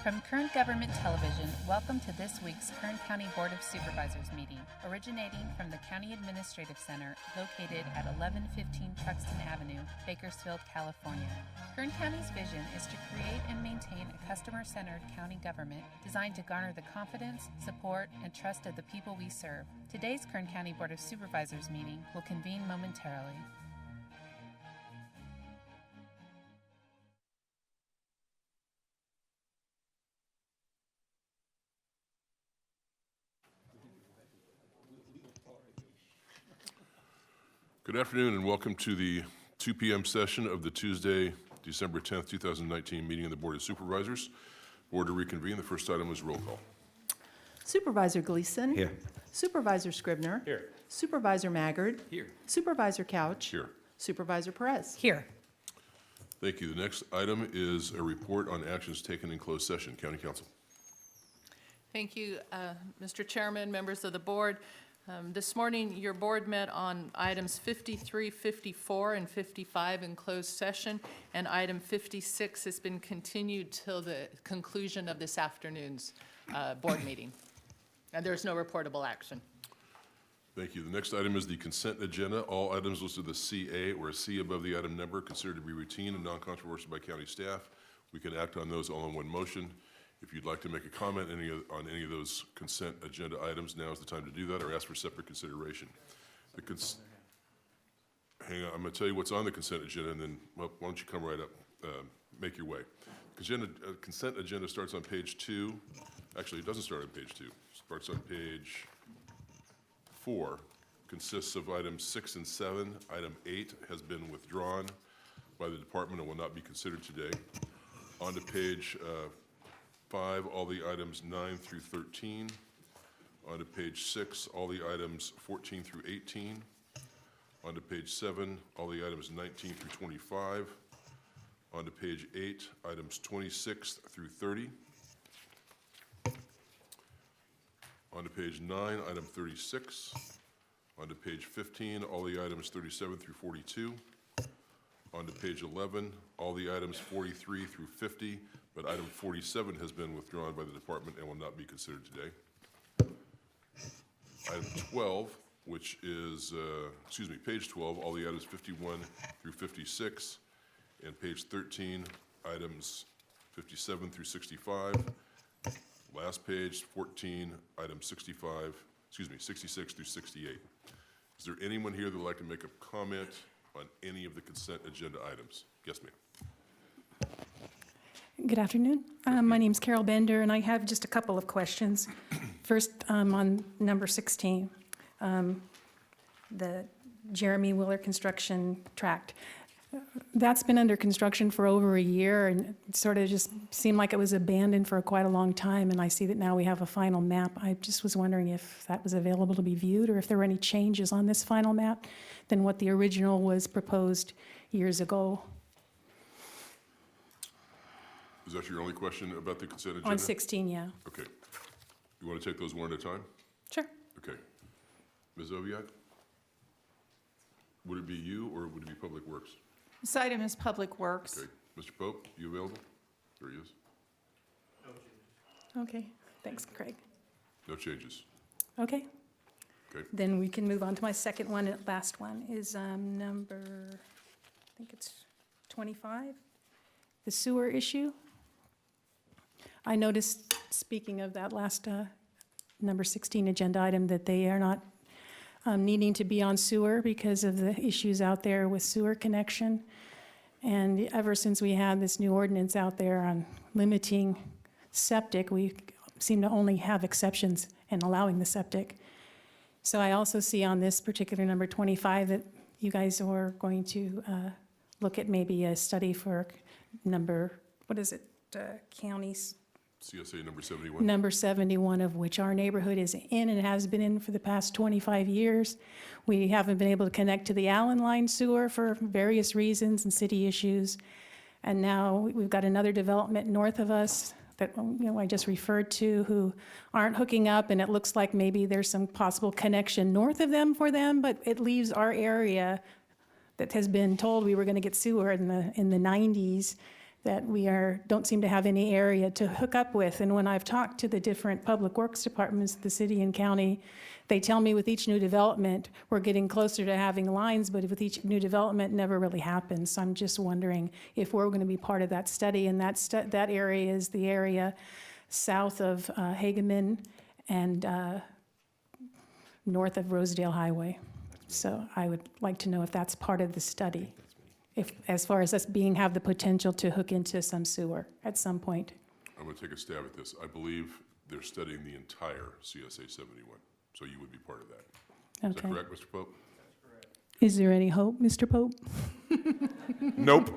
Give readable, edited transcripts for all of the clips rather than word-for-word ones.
From Kern Government Television, welcome to this week's Kern County Board of Supervisors meeting, originating from the County Administrative Center located at 1115 Truxtun Avenue, Bakersfield, California. Kern County's vision is to create and maintain a customer-centered county government designed to garner the confidence, support, and trust of the people we serve. Today's Kern County Board of Supervisors meeting will convene momentarily. Good afternoon and welcome to the 2 p.m. session of the Tuesday, December 10th, 2019 meeting of the Board of Supervisors. Board to reconvene. The first item is roll call. Supervisor Gleason. Here. Supervisor Scribner. Here. Supervisor Maggard. Here. Supervisor Couch. Here. Supervisor Perez. Here. Thank you. The next item is a report on actions taken in closed session. County Council. Thank you, Mr. Chairman, members of the board. This morning, your board met on items 53, 54, and 55 in closed session, and item 56 has been continued till the conclusion of this afternoon's board meeting. And there's no reportable action. Thank you. The next item is the consent agenda. All items listed as CA or a C above the item number considered to be routine and non-controversial by county staff. We can act on those all in one motion. If you'd like to make a comment on any of those consent agenda items, now is the time to do that, or ask for separate consideration. Hang on, I'm going to tell you what's on the consent agenda, and then why don't you come right up, make your way. Consent agenda starts on page 2. Actually, it doesn't start on page 2. It starts on page 4. Consists of items 6 and 7. Item 8 has been withdrawn by the department and will not be considered today. On to page 5, all the items 9 through 13. On to page 6, all the items 14 through 18. On to page 7, all the items 19 through 25. On to page 8, items 26 through 30. On to page 9, item 36. On to page 15, all the items 37 through 42. On to page 11, all the items 43 through 50, but item 47 has been withdrawn by the department and will not be considered today. Item 12, which is, page 12, all the items 51 through 56, and page 13, items 57 through 65. Last page, 14, items 66 through 68. Is there anyone here that would like to make a comment on any of the consent agenda items? Yes, ma'am. Good afternoon. My name is Carol Bender, and I have just a couple of questions. First, on number 16, the Jeremy Willard construction tract. That's been under construction for over a year, and it sort of just seemed like it was abandoned for quite a long time, and I see that now we have a final map. I just was wondering if that was available to be viewed, or if there were any changes on this final map than what the original was proposed years ago. Is that your only question about the consent agenda? On 16, yeah. Okay. You want to take those one at a time? Sure. Okay. Ms. Oviatt? Would it be you or would it be Public Works? This item is Public Works. Okay. Mr. Pope, you available? There he is. Okay. Thanks, Craig. No changes. Okay. Okay. Then we can move on to my second one. And last one is number, I think it's 25, the sewer issue. I noticed, speaking of that last number 16 agenda item, that they are not needing to be on sewer because of the issues out there with sewer connection. And ever since we had this new ordinance out there on limiting septic, we seem to only have exceptions and allowing the septic. So I also see on this particular number 25 that you guys are going to look at maybe a study for number, what is it, counties? CSA number 71. Number 71, of which our neighborhood is in and has been in for the past 25 years. We haven't been able to connect to the Allen Line sewer for various reasons and city issues. And now we've got another development north of us that I just referred to who aren't hooking up, and it looks like maybe there's some possible connection north of them for them, but it leaves our area that has been told we were going to get sewer in the 90s that we don't seem to have any area to hook up with. And when I've talked to the different public works departments, the city and county, they tell me with each new development, we're getting closer to having lines, but with each new development, it never really happens. So I'm just wondering if we're going to be part of that study, and that area is the area south of Hageman and north of Rosedale Highway. So I would like to know if that's part of the study, if, as far as us have the potential to hook into some sewer at some point. I'm going to take a stab at this. I believe they're studying the entire CSA 71, so you would be part of that. Is that correct, Mr. Pope? Is there any hope, Mr. Pope? Nope.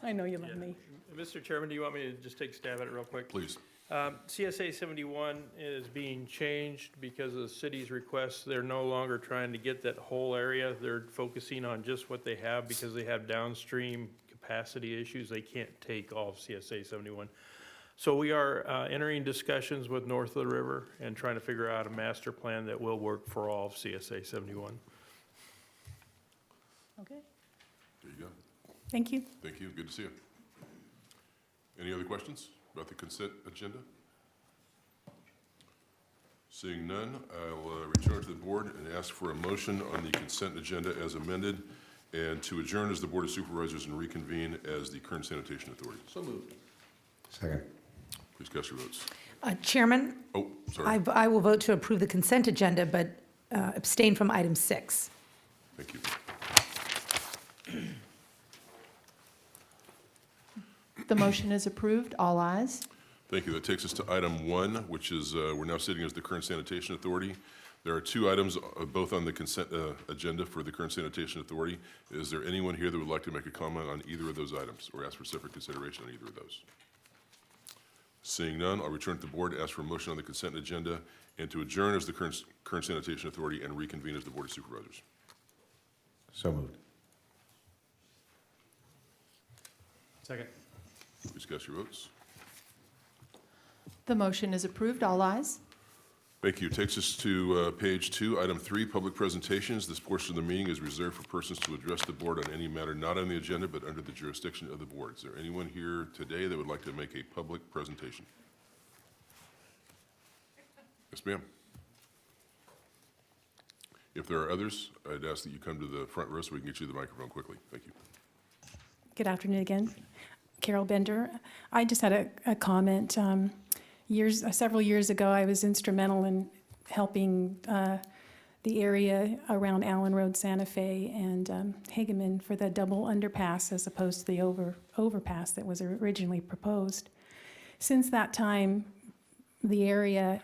I know you love me. Mr. Chairman, do you want me to just take a stab at it real quick? Please. CSA 71 is being changed because of the city's request. They're no longer trying to get that whole area. They're focusing on just what they have because they have downstream capacity issues. They can't take all of CSA 71. So we are entering discussions with north of the river and trying to figure out a master plan that will work for all of CSA 71. Okay. There you go. Thank you. Thank you. Good to see you. Any other questions about the consent agenda? Seeing none, I'll return to the board and ask for a motion on the consent agenda as amended and to adjourn as the Board of Supervisors and reconvene as the Kern Sanitation Authority. So moved. Second. Please cast your votes. Chairman, Oh, sorry. I will vote to approve the consent agenda, but abstain from item 6. Thank you. The motion is approved. All ayes. Thank you. That takes us to item 1, which is we're now sitting as the Kern Sanitation Authority. There are 2 items, both on the consent agenda for the Kern Sanitation Authority. Is there anyone here that would like to make a comment on either of those items or ask for separate consideration on either of those? Seeing none, I'll return to the board to ask for a motion on the consent agenda and to adjourn as the Kern Sanitation Authority and reconvene as the Board of Supervisors. So moved. Second. Please cast your votes. The motion is approved. All ayes. Thank you. Takes us to page 2, item 3, public presentations. This portion of the meeting is reserved for persons to address the board on any matter not on the agenda but under the jurisdiction of the board. Is there anyone here today that would like to make a public presentation? Yes, ma'am. If there are others, I'd ask that you come to the front row so we can get you the microphone quickly. Thank you. Good afternoon again. Carol Bender. I just had a comment. Several years ago, I was instrumental in helping the area around Allen Road, Santa Fe, and Hageman for the double underpass as opposed to the overpass that was originally proposed. Since that time, the area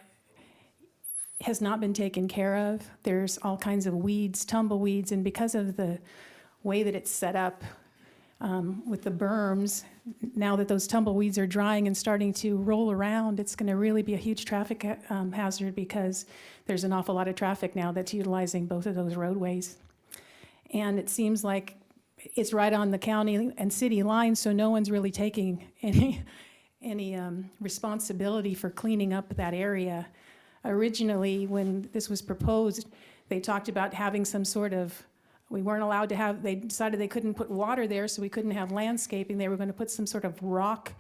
has not been taken care of. There's all kinds of weeds, tumbleweeds, and because of the way that it's set up with the berms, now that those tumbleweeds are drying and starting to roll around, it's going to really be a huge traffic hazard because there's an awful lot of traffic now that's utilizing both of those roadways. And it seems like it's right on the county and city line, so no one's really taking any responsibility for cleaning up that area. Originally, when this was proposed, they talked about having some sort of, we weren't allowed to have, they decided they couldn't put water there, so we couldn't have landscaping. They were going to put some sort of rock,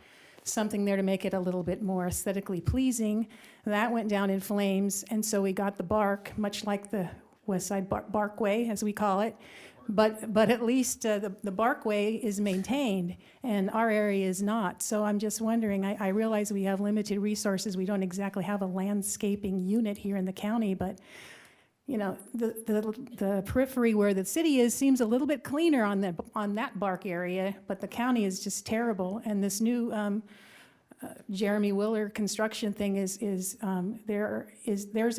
something there to make it a little bit more aesthetically pleasing. That went down in flames, and so we got the bark, much like the West Side Barkway, as we call it. But at least the Barkway is maintained, and our area is not. So I'm just wondering, I realize we have limited resources. We don't exactly have a landscaping unit here in the county, but you know, the periphery where the city is seems a little bit cleaner on that bark area, but the county is just terrible. And this new Jeremy Willard construction thing theirs is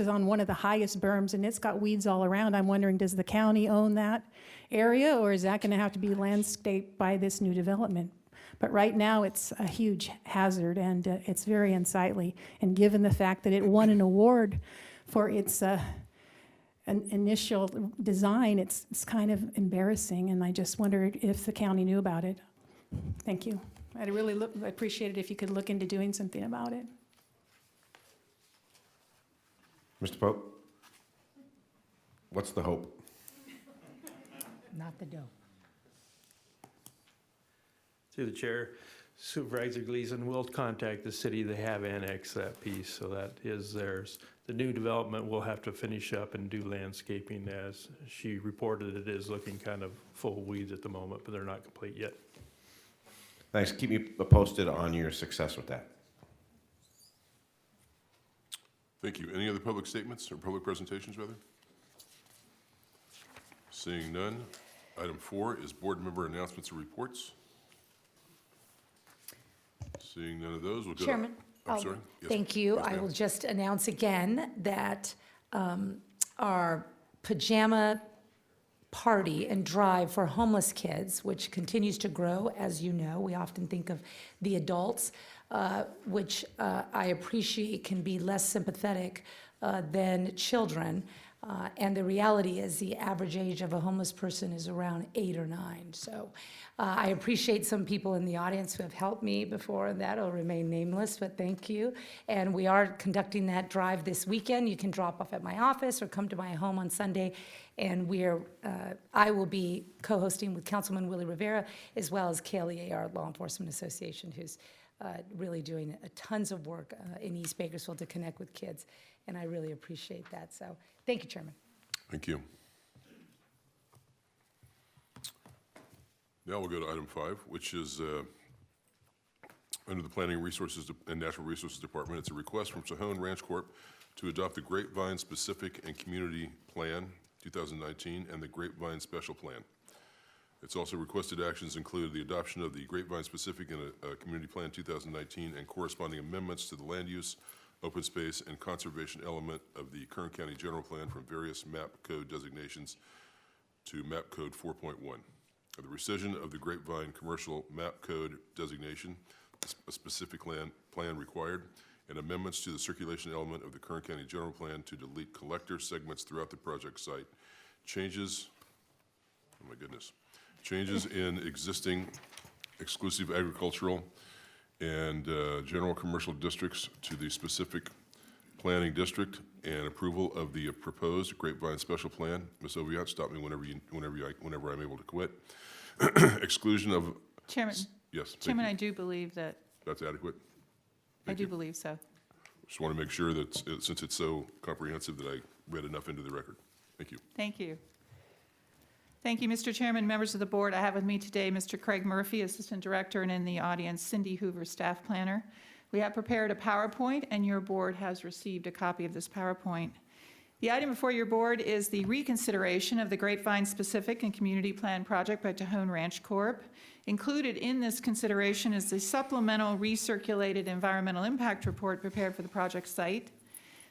on one of the highest berms, and it's got weeds all around. I'm wondering, does the county own that area, or is that going to have to be landscaped by this new development? But right now, it's a huge hazard, and it's very unsightly. And given the fact that it won an award for its an initial design, it's kind of embarrassing, and I just wondered if the county knew about it. Thank you. I'd really appreciate it if you could look into doing something about it. Mr. Pope, what's the hope? Not the dope. Through the chair, Supervisor Gleason will contact the city. They have annexed that piece, so that is theirs. The new development will have to finish up and do landscaping, as she reported. It is looking kind of full of weeds at the moment, but they're not complete yet. Thanks. Keep me posted on your success with that. Thank you. Any other public statements or public presentations, rather? Seeing none. Item 4 is board member announcements and reports. Seeing none of those, we'll go to... Chairman? I'm sorry? Yes. Thank you. Yes, I ma'am. will just announce again that our pajama party and drive for homeless kids, which continues to grow, as you know. We often think of the adults, which I appreciate can be less sympathetic than children. And the reality is the average age of a homeless person is around 8 or 9. So I appreciate some people in the audience who have helped me before, and that'll remain nameless, but thank you. And we are conducting that drive this weekend. You can drop off at my office or come to my home on Sunday. And I will be co-hosting with Councilman Willie Rivera, as well as KLEA, our Law Enforcement Association, who's really doing tons of work in East Bakersfield to connect with kids. And I really appreciate that. So thank you, Chairman. Thank you. Now we'll go to item 5, which is under the Planning Resources and Natural Resources Department. It's a request from Tejon Ranch Corp. To adopt the Grapevine Specific and Community Plan 2019 and the Grapevine Special Plan. It's also requested actions include the adoption of the Grapevine Specific and Community Plan 2019 and corresponding amendments to the land use, open space, and conservation element of the Kern County General Plan from various map code designations to map code 4.1. The rescission of the Grapevine Commercial Map Code designation, a specific land plan required, and amendments to the circulation element of the Kern County General Plan to delete collector segments throughout the project site. Changes, oh my goodness, changes in existing exclusive agricultural and general commercial districts to the specific planning district, and approval of the proposed Grapevine Special Plan. Ms. Oviatt, stop me whenever I'm able to quit. Exclusion of... Chairman, Yes. thank Chairman, you. I do believe that, That's adequate? I Thank do you. believe so. Just want to make sure that, since it's so comprehensive, that I read enough into the record. Thank you. Thank you. Thank you, Mr. Chairman, members of the board. I have with me today Mr. Craig Murphy, Assistant Director, and in the audience, Cindy Hoover, Staff Planner. We have prepared a PowerPoint, and your board has received a copy of this PowerPoint. The item before your board is the reconsideration of the Grapevine Specific and Community Plan project by Tejon Ranch Corp. Included in this consideration is the supplemental recirculated environmental impact report prepared for the project site.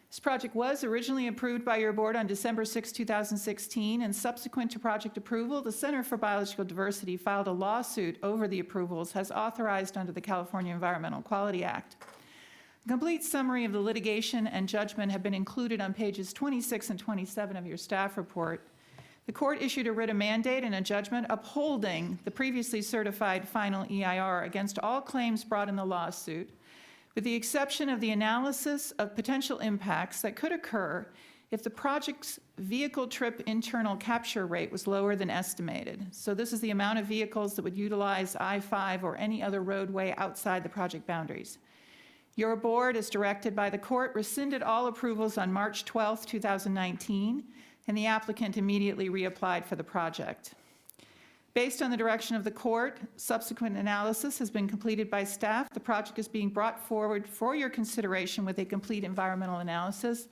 This project was originally approved by your board on December 6, 2016, and subsequent to project approval, the Center for Biological Diversity filed a lawsuit over the approvals as authorized under the California Environmental Quality Act. A complete summary of the litigation and judgment have been included on pages 26 and 27 of your staff report. The court issued a writ of mandate and a judgment upholding the previously certified final EIR against all claims brought in the lawsuit, with the exception of the analysis of potential impacts that could occur if the project's vehicle trip internal capture rate was lower than estimated. So this is the amount of vehicles that would utilize I-5 or any other roadway outside the project boundaries. Your board, as directed by the court, rescinded all approvals on March 12, 2019, and the applicant immediately reapplied for the project. Based on the direction of the court, subsequent analysis has been completed by staff. The project is being brought forward for your consideration with a complete environmental analysis.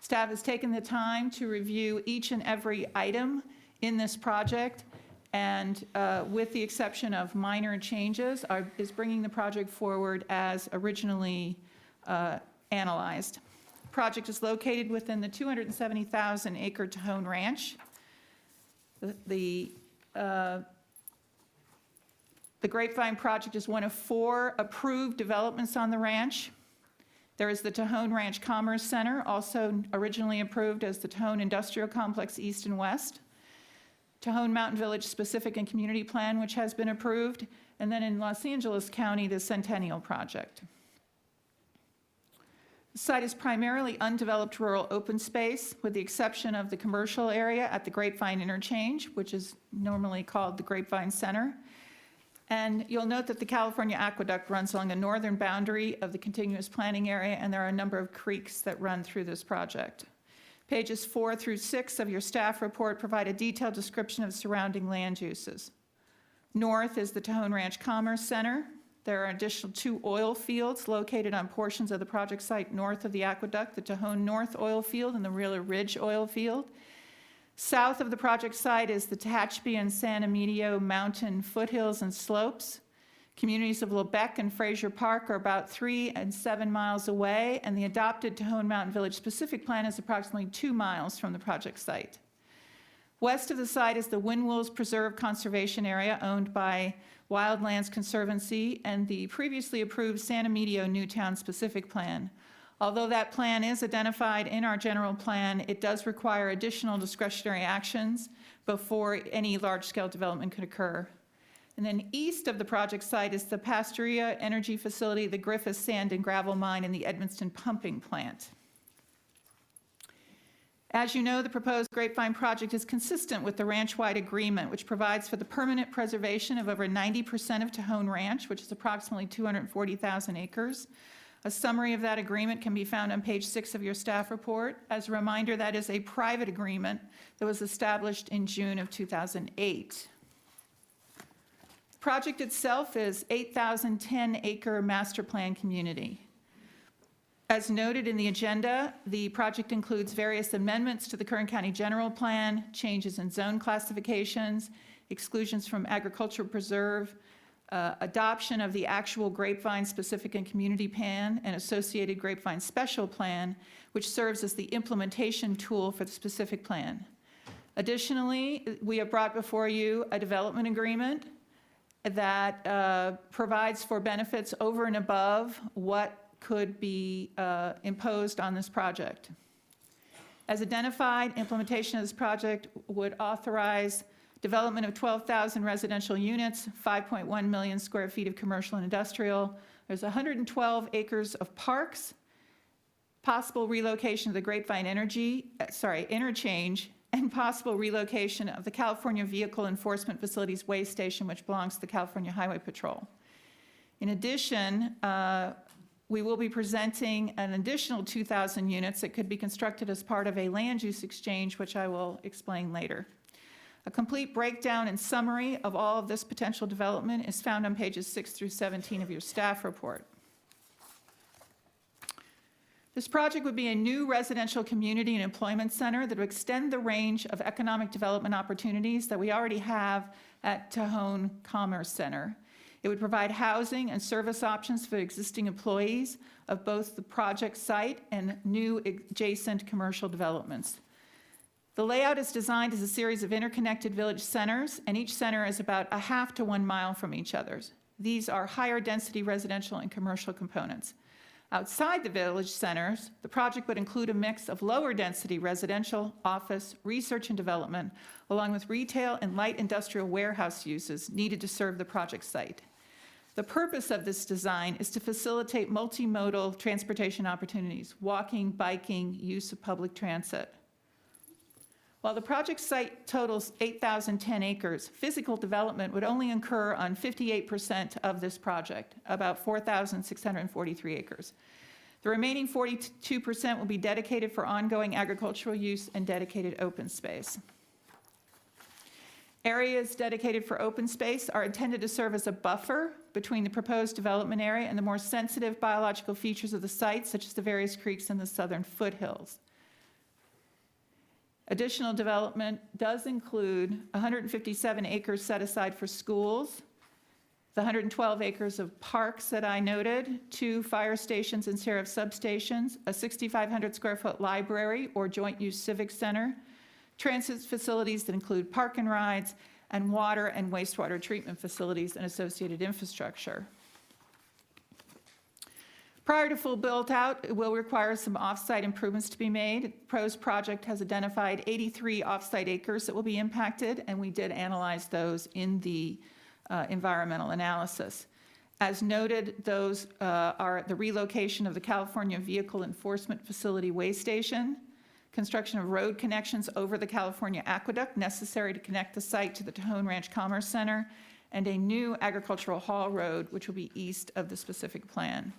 Staff has taken the time to review each and every item in this project, and with the exception of minor changes, is bringing the project forward as originally analyzed. The project is located within the 270,000 acre Tejon Ranch. The Grapevine project is one of 4 approved developments on the ranch. There is the Tejon Ranch Commerce Center, also originally approved as the Tejon Industrial Complex East and West. Tejon Mountain Village Specific and Community Plan, which has been approved, and then in Los Angeles County, the Centennial Project. The site is primarily undeveloped rural open space, with the exception of the commercial area at the Grapevine interchange, which is normally called the Grapevine Center. And you'll note that the California Aqueduct runs along the northern boundary of the contiguous planning area, and there are a number of creeks that run through this project. Pages 4 through 6 of your staff report provide a detailed description of surrounding land uses. North is the Tejon Ranch Commerce Center. There are additional 2 oil fields located on portions of the project site north of the aqueduct, the Tejon North Oil Field and the Wheeler Ridge Oil Field. South of the project site is the Tehachapi and San Emilio mountain foothills and slopes. Communities of Lebec and Frazier Park are about 3 and 7 miles away, and the adopted Tejon Mountain Village specific plan is approximately 2 miles from the project site. West of the site is the Windwills Preserve Conservation Area owned by Wildlands Conservancy and the previously approved San Emilio Newtown specific plan. Although that plan is identified in our general plan, it does require additional discretionary actions before any large-scale development could occur. And then east of the project site is the Pastoria Energy Facility, the Griffith Sand and Gravel Mine, and the Edmonston Pumping Plant. As you know, the proposed Grapevine project is consistent with the ranch-wide agreement, which provides for the permanent preservation of over 90% of Tejon Ranch, which is approximately 240,000 acres. A summary of that agreement can be found on page 6 of your staff report. As a reminder, that is a private agreement that was established in June of 2008. The project itself is 8,010-acre master plan community. As noted in the agenda, the project includes various amendments to the Kern County General Plan, changes in zone classifications, exclusions from agricultural preserve, adoption of the actual Grapevine specific and community plan and associated Grapevine special plan, which serves as the implementation tool for the specific plan. Additionally, we have brought before you a development agreement that provides for benefits over and above what could be imposed on this project. As identified, implementation of this project would authorize development of 12,000 residential units, 5.1 million square feet of commercial and industrial. There's 112 acres of parks, possible relocation of the Grapevine interchange, and possible relocation of the California Vehicle Enforcement Facilities Way Station, which belongs to the California Highway Patrol. In addition, we will be presenting an additional 2,000 units that could be constructed as part of a land use exchange, which I will explain later. A complete breakdown and summary of all of this potential development is found on pages 6 through 17 of your staff report. This project would be a new residential community and employment center that would extend the range of economic development opportunities that we already have at Tejon Commerce Center. It would provide housing and service options for existing employees of both the project site and new adjacent commercial developments. The layout is designed as a series of interconnected village centers, and each center is about a half to 1 mile from each other. These are higher density residential and commercial components. Outside the village centers, the project would include a mix of lower density residential, office, research and development, along with retail and light industrial warehouse uses needed to serve the project site. The purpose of this design is to facilitate multimodal transportation opportunities, walking, biking, use of public transit. While the project site totals 8,010 acres, physical development would only occur on 58% of this project, about 4,643 acres. The remaining 42% will be dedicated for ongoing agricultural use and dedicated open space. Areas dedicated for open space are intended to serve as a buffer between the proposed development area and the more sensitive biological features of the site, such as the various creeks in the southern foothills. Additional development does include 157 acres set aside for schools, the 112 acres of parks that I noted, 2 fire stations and sheriff substations, a 6,500 square foot library or joint use civic center, transit facilities that include park and rides, and water and wastewater treatment facilities and associated infrastructure. Prior to full build-out, it will require some off-site improvements to be made. The proposed project has identified 83 off-site acres that will be impacted, and we did analyze those in the environmental analysis. As noted, those are the relocation of the California Vehicle Enforcement Facility Way Station, construction of road connections over the California Aqueduct necessary to connect the site to the Tejon Ranch Commerce Center, and a new agricultural haul road, which will be east of the specific plan.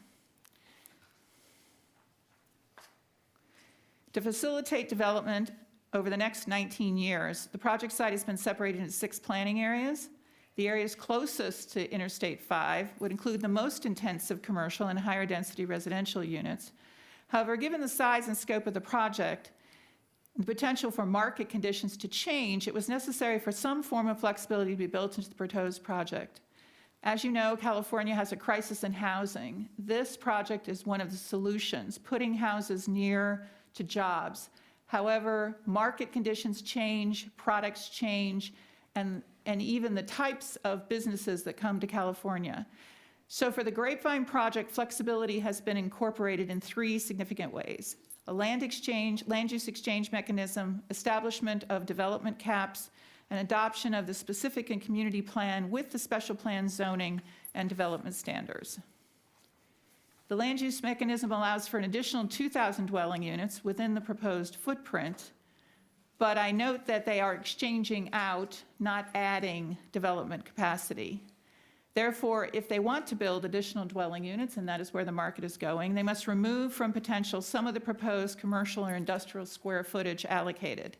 To facilitate development over the next 19 years, the project site has been separated into 6 planning areas. The areas closest to Interstate 5 would include the most intensive commercial and higher density residential units. However, given the size and scope of the project, the potential for market conditions to change, it was necessary for some form of flexibility to be built into the proposed project. As you know, California has a crisis in housing. This project is one of the solutions, putting houses near to jobs. However, market conditions change, products change, and even the types of businesses that come to California. So for the Grapevine project, flexibility has been incorporated in 3 significant ways: a land use exchange mechanism, establishment of development caps, and adoption of the specific and community plan with the special plan zoning and development standards. The land use mechanism allows for an additional 2,000 dwelling units within the proposed footprint, but I note that they are exchanging out, not adding development capacity. Therefore, if they want to build additional dwelling units, and that is where the market is going, they must remove from potential some of the proposed commercial or industrial square footage allocated.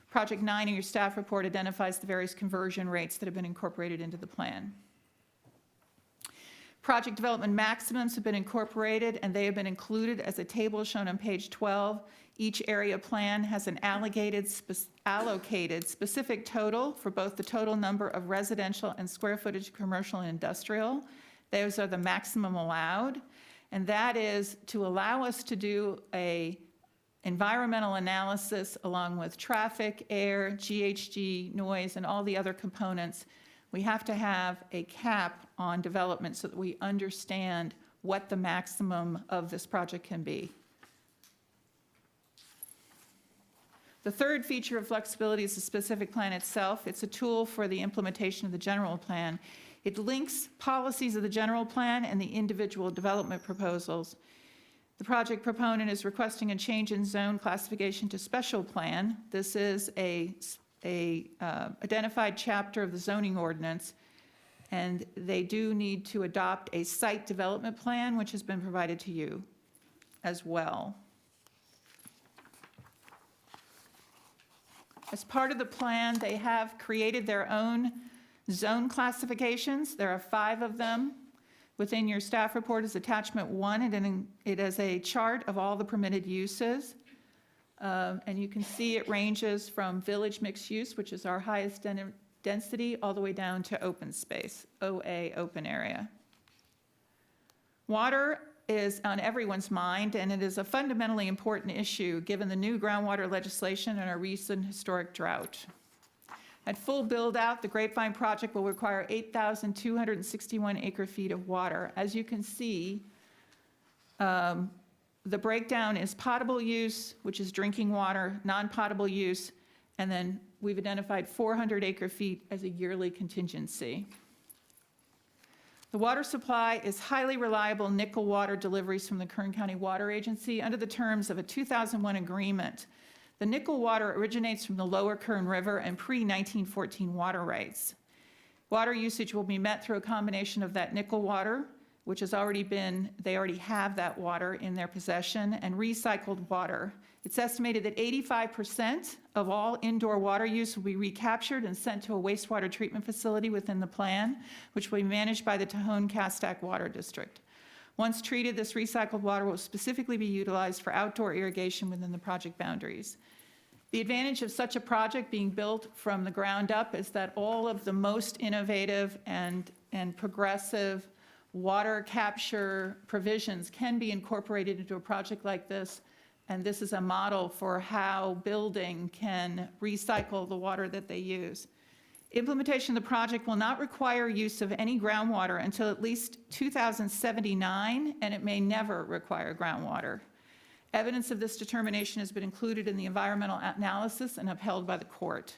Project 9 in your staff report identifies the various conversion rates that have been incorporated into the plan. Project development maximums have been incorporated, and they have been included as a table shown on page 12. Each area plan has an allocated specific total for both the total number of residential and square footage commercial and industrial. Those are the maximum allowed, and that is to allow us to do a environmental analysis along with traffic, air, GHG, noise, and all the other components. We have to have a cap on development so that we understand what the maximum of this project can be. The third feature of flexibility is the specific plan itself. It's a tool for the implementation of the general plan. It links policies of the general plan and the individual development proposals. The project proponent is requesting a change in zone classification to special plan. This is a identified chapter of the zoning ordinance, and they do need to adopt a site development plan, which has been provided to you as well. As part of the plan, they have created their own zone classifications. There are 5 of them. Within your staff report is attachment 1, and it is a chart of all the permitted uses. And you can see it ranges from village mixed use, which is our highest density, all the way down to open space, OA, open area. Water is on everyone's mind, and it is a fundamentally important issue given the new groundwater legislation and our recent historic drought. At full build-out, the Grapevine project will require 8,261 acre-feet of water. As you can see, the breakdown is potable use, which is drinking water, non-potable use, and then we've identified 400 acre-feet as a yearly contingency. The water supply is highly reliable nickel water deliveries from the Kern County Water Agency under the terms of a 2001 agreement. The nickel water originates from the lower Kern River and pre-1914 water rights. Water usage will be met through a combination of that nickel water, which has already been, they already have that water in their possession, and recycled water. It's estimated that 85% of all indoor water use will be recaptured and sent to a wastewater treatment facility within the plan, which will be managed by the Tejon-Castac Water District. Once treated, this recycled water will specifically be utilized for outdoor irrigation within the project boundaries. The advantage of such a project being built from the ground up is that all of the most innovative and progressive water capture provisions can be incorporated into a project like this, and this is a model for how building can recycle the water that they use. Implementation of the project will not require use of any groundwater until at least 2079, and it may never require groundwater. Evidence of this determination has been included in the environmental analysis and upheld by the court.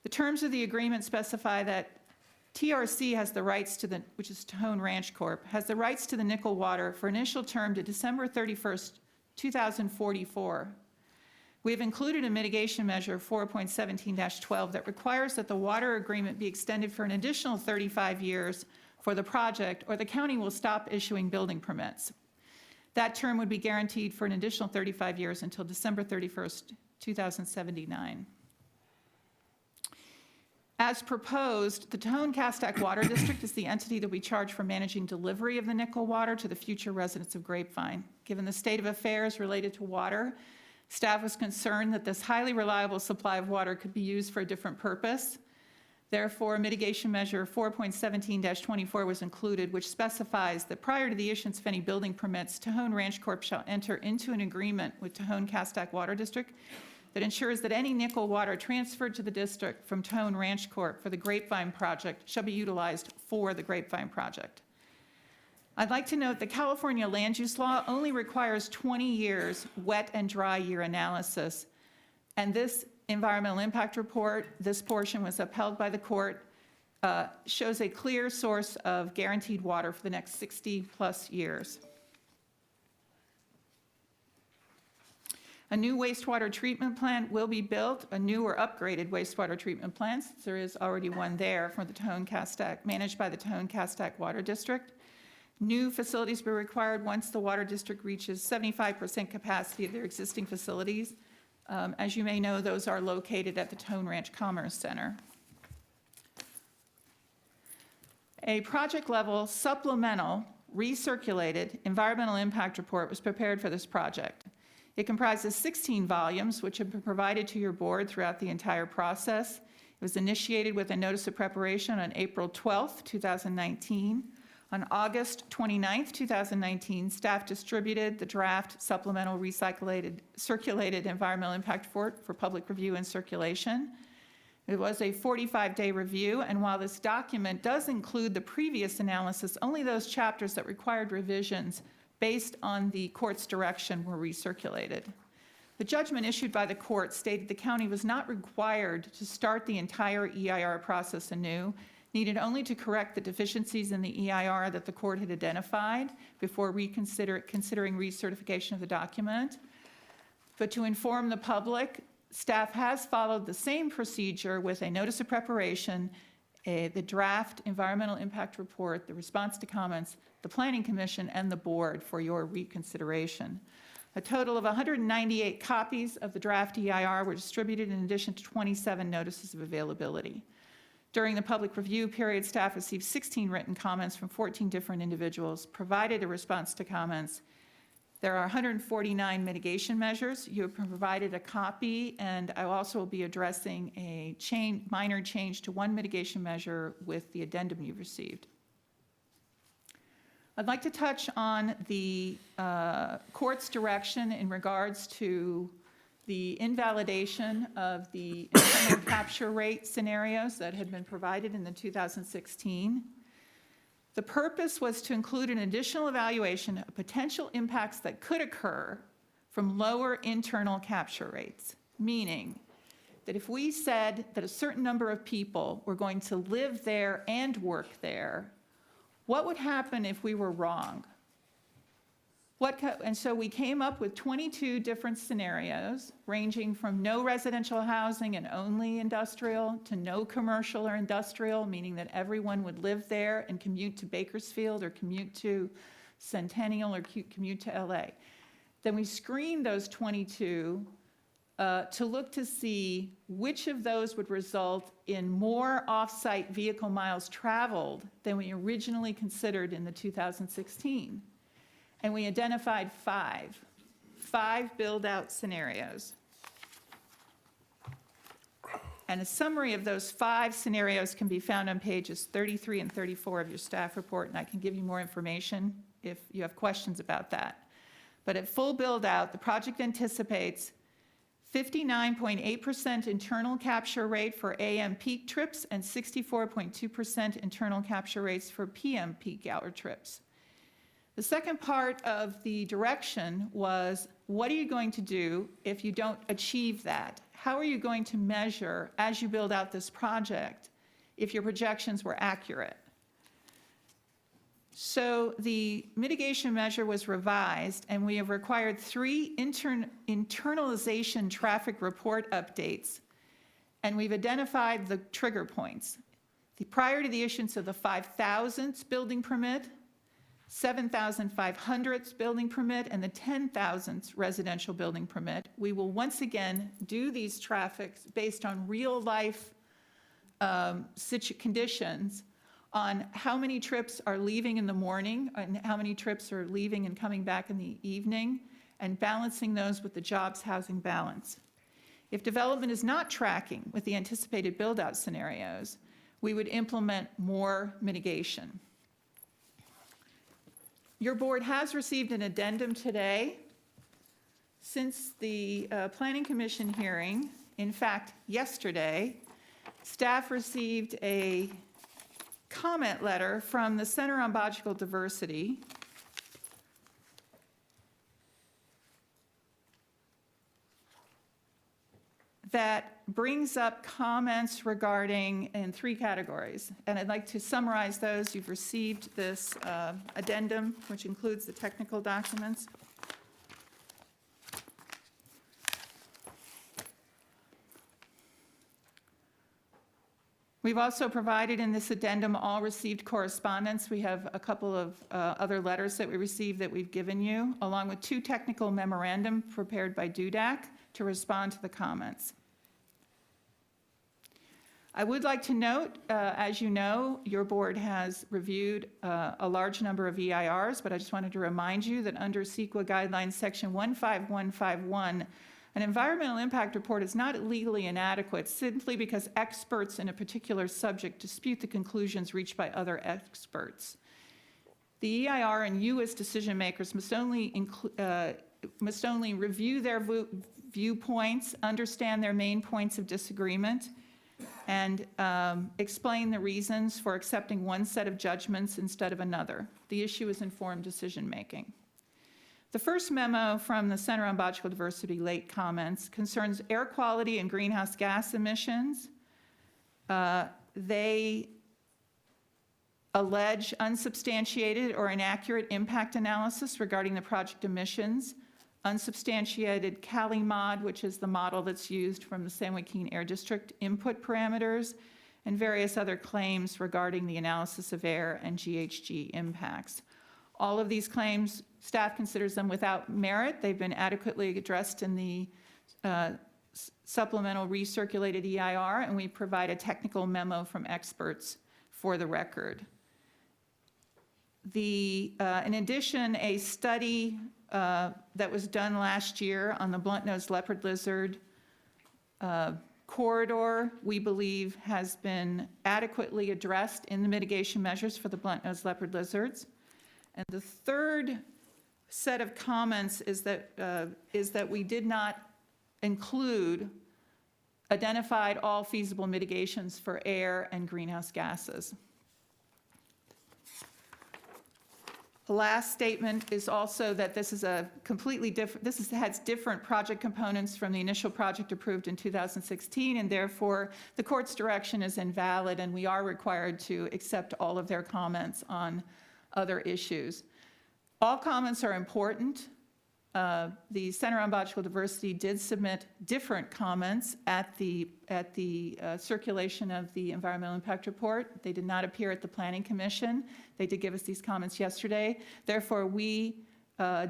The terms of the agreement specify that TRC has the rights to the, which is Tahone Ranch Corp., has the rights to the nickel water for initial term to December 31st, 2044. We have included a mitigation measure 4.17-12 that requires that the water agreement be extended for an additional 35 years for the project, or the county will stop issuing building permits. That term would be guaranteed for an additional 35 years until December 31st, 2079. As proposed, the Tahone-Castac Water District is the entity that we charge for managing delivery of the nickel water to the future residents of Grapevine. Given the state of affairs related to water, staff was concerned that this highly reliable supply of water could be used for a different purpose. Therefore, mitigation measure 4.17-24 was included, which specifies that prior to the issuance of any building permits, Tahone Ranch Corp. Shall enter into an agreement with Tahone-Castac Water District that ensures that any nickel water transferred to the district from Tahone Ranch Corp. For the Grapevine project shall be utilized for the Grapevine project. I'd like to note that California land use law only requires 20 years wet and dry year analysis, and this environmental impact report, this portion was upheld by the court, shows a clear source of guaranteed water for the next 60+ years. A new wastewater treatment plant will be built, a new or upgraded wastewater treatment plant, since there is already one there for the Tahone-Castac, managed by the Tahone-Castac Water District. New facilities will be required once the water district reaches 75% capacity of their existing facilities. As you may know, those are located at the Tahone Ranch Commerce Center. A project-level supplemental recirculated environmental impact report was prepared for this project. It comprises 16 volumes, which have been provided to your board throughout the entire process. It was initiated with a notice of preparation on April 12th, 2019. On August 29th, 2019, staff distributed the draft supplemental circulated environmental impact report for public review and circulation. It was a 45-day review, and while this document does include the previous analysis, only those chapters that required revisions based on the court's direction were recirculated. The judgment issued by the court stated the county was not required to start the entire EIR process anew, needed only to correct the deficiencies in the EIR that the court had identified before considering recertification of the document. But to inform the public, staff has followed the same procedure with a notice of preparation, the draft environmental impact report, the response to comments, the Planning Commission, and the board for your reconsideration. A total of 198 copies of the draft EIR were distributed in addition to 27 notices of availability. During the public review period, staff received 16 written comments from 14 different individuals, provided a response to comments. There are 149 mitigation measures. You have provided a copy, and I also will be addressing a minor change to one mitigation measure with the addendum you've received. I'd like to touch on the court's direction in regards to the invalidation of the internal capture rate scenarios that had been provided in the 2016. The purpose was to include an additional evaluation of potential impacts that could occur from lower internal capture rates, meaning that if we said that a certain number of people were going to live there and work there, what would happen if we were wrong? And so we came up with 22 different scenarios, ranging from no residential housing and only industrial, to no commercial or industrial, meaning that everyone would live there and commute to Bakersfield or commute to Centennial or commute to LA. Then we screened those 22 to look to see which of those would result in more off-site vehicle miles traveled than we originally considered in the 2016. And we identified five build-out scenarios. And a summary of those 5 scenarios can be found on pages 33 and 34 of your staff report, and I can give you more information if you have questions about that. But at full build-out, the project anticipates 59.8% internal capture rate for AM peak trips and 64.2% internal capture rates for PM peak hour trips. The second part of the direction was, what are you going to do if you don't achieve that? How are you going to measure, as you build out this project, if your projections were accurate. So the mitigation measure was revised, and we have required 3 internalization traffic report updates, and we've identified the trigger points. Prior to the issuance of the 5,000th building permit, 7,500th building permit, and the 10,000th residential building permit, we will once again do these traffics based on real-life conditions on how many trips are leaving in the morning and how many trips are leaving and coming back in the evening, and balancing those with the jobs housing balance. If development is not tracking with the anticipated build-out scenarios, we would implement more mitigation. Your board has received an addendum today. Since the Planning Commission hearing, in fact, yesterday, staff received a comment letter from the Center on Biological Diversity that brings up comments regarding in 3 categories. And I'd like to summarize those. You've received this addendum, which includes the technical documents. We've also provided in this addendum all received correspondence. We have a couple of other letters that we received that we've given you, along with 2 technical memorandum prepared by DUDAC to respond to the comments. I would like to note, as you know, your board has reviewed a large number of EIRs, but I just wanted to remind you that under Sequal Guidelines Section 15151, an environmental impact report is not legally inadequate simply because experts in a particular subject dispute the conclusions reached by other experts. The EIR and you as decision makers must only review their viewpoints, understand their main points of disagreement, and explain the reasons for accepting one set of judgments instead of another. The issue is informed decision making. The first memo from the Center on Biological Diversity late comments concerns air quality and greenhouse gas emissions. They allege unsubstantiated or inaccurate impact analysis regarding the project emissions, unsubstantiated CaliMod, which is the model that's used from the San Joaquin Air District input parameters, and various other claims regarding the analysis of air and GHG impacts. All of these claims, staff considers them without merit. They've been adequately addressed in the supplemental recirculated EIR, and we provide a technical memo from experts for the record. In addition, a study that was done last year on the blunt-nosed leopard lizard corridor, we believe has been adequately addressed in the mitigation measures for the blunt-nosed leopard lizards. And the third set of comments is that we did not include identified all feasible mitigations for air and greenhouse gases. The last statement is also that this is a completely different, has different project components from the initial project approved in 2016, and therefore the court's direction is invalid, and we are required to accept all of their comments on other issues. All comments are important. The Center on Biological Diversity did submit different comments at the circulation of the Environmental Impact Report. They did not appear at the Planning Commission. They did give us these comments yesterday. Therefore, we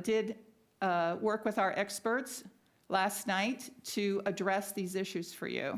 did work with our experts last night to address these issues for you.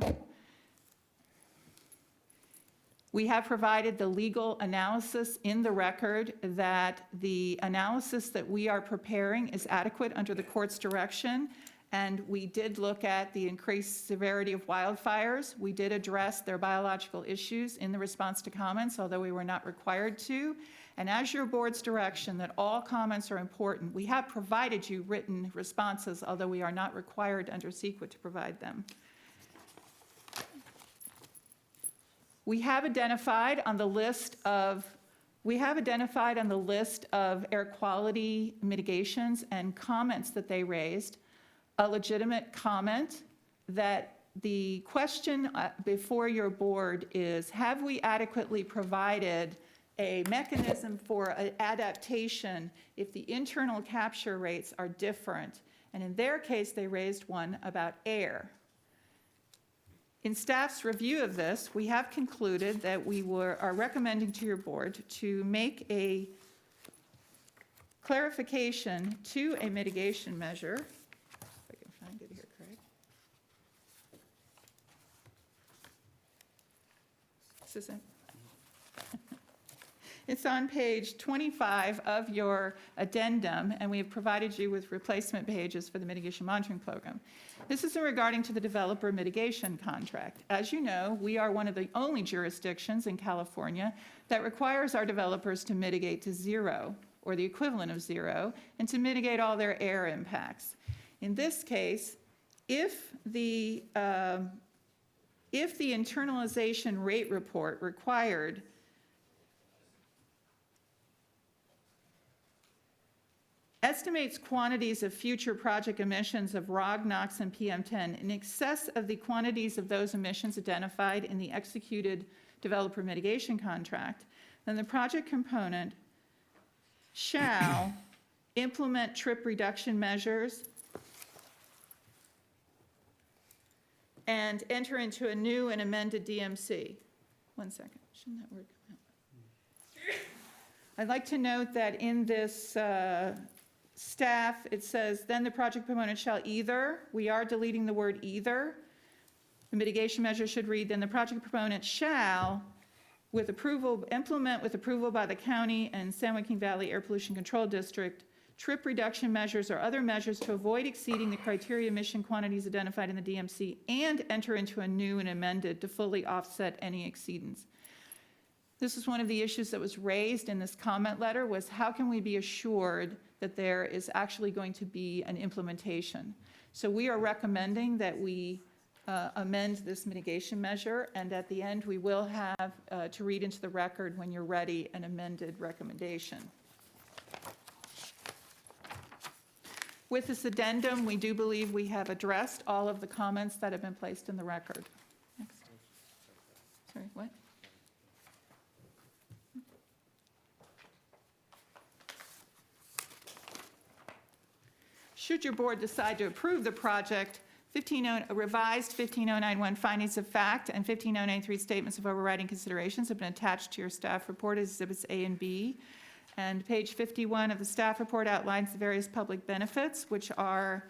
We have provided the legal analysis in the record that the analysis that we are preparing is adequate under the court's direction, and we did look at the increased severity of wildfires. We did address their biological issues in the response to comments, although we were not required to. And as your board's direction that all comments are important, we have provided you written responses, although we are not required under Sequal to provide them. We have identified on the list of air quality mitigations and comments that they raised a legitimate comment that The question before your board is, have we adequately provided a mechanism for adaptation if the internal capture rates are different? And in their case, they raised one about air. In staff's review of this, we have concluded that we are recommending to your board to make a clarification to a mitigation measure. If I can find it here, Craig. This isn't. It's on page 25 of your addendum, and we have provided you with replacement pages for the mitigation monitoring program. This is regarding to the developer mitigation contract. As you know, we are one of the only jurisdictions in California that requires our developers to mitigate to zero, or the equivalent of zero, and to mitigate all their air impacts. In this case, if the internalization rate report required estimates quantities of future project emissions of ROG, NOx, and PM10 in excess of the quantities of those emissions identified in the executed developer mitigation contract, then the project component shall implement trip reduction measures and enter into a new and amended DMC. One second, shouldn't that word come out? I'd like to note that in this staff, it says, then the project proponent shall either, we are deleting the word either. The mitigation measure should read, then the project proponent shall, with approval, implement with approval by the county and San Joaquin Valley Air Pollution Control District, trip reduction measures or other measures to avoid exceeding the criteria emission quantities identified in the DMC and enter into a new and amended to fully offset any exceedance. This is one of the issues that was raised in this comment letter, was how can we be assured that there is actually going to be an implementation? So we are recommending that we amend this mitigation measure, and at the end we will have to read into the record, when you're ready, an amended recommendation. With this addendum, we do believe we have addressed all of the comments that have been placed in the record. Next. Sorry, what? Should your board decide to approve the project, revised 15091 findings of fact and 15093 statements of overriding considerations have been attached to your staff report as exhibits A and B. And page 51 of the staff report outlines the various public benefits which are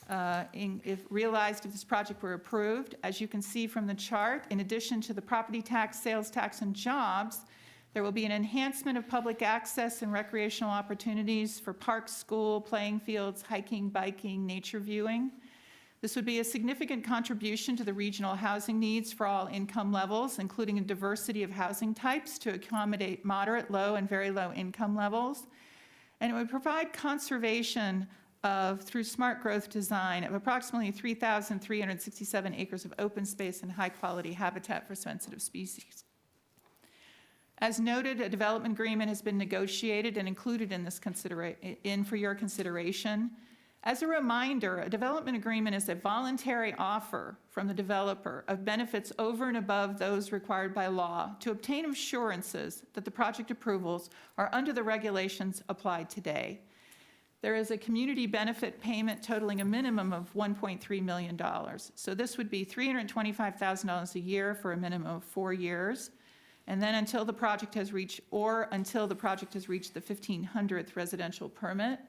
if realized if this project were approved. As you can see from the chart, in addition to the property tax, sales tax, and jobs, there will be an enhancement of public access and recreational opportunities for parks, school, playing fields, hiking, biking, nature viewing. This would be a significant contribution to the regional housing needs for all income levels, including a diversity of housing types to accommodate moderate, low, and very low income levels. And it would provide conservation through smart growth design of approximately 3,367 acres of open space and high-quality habitat for sensitive species. As noted, a development agreement has been negotiated and included in this for your consideration. As a reminder, a development agreement is a voluntary offer from the developer of benefits over and above those required by law to obtain assurances that the project approvals are under the regulations applied today. There is a community benefit payment totaling a minimum of $1.3 million. So this would be $325,000 a year for a minimum of 4 years. And then until the project has reached the 1,500th residential permit.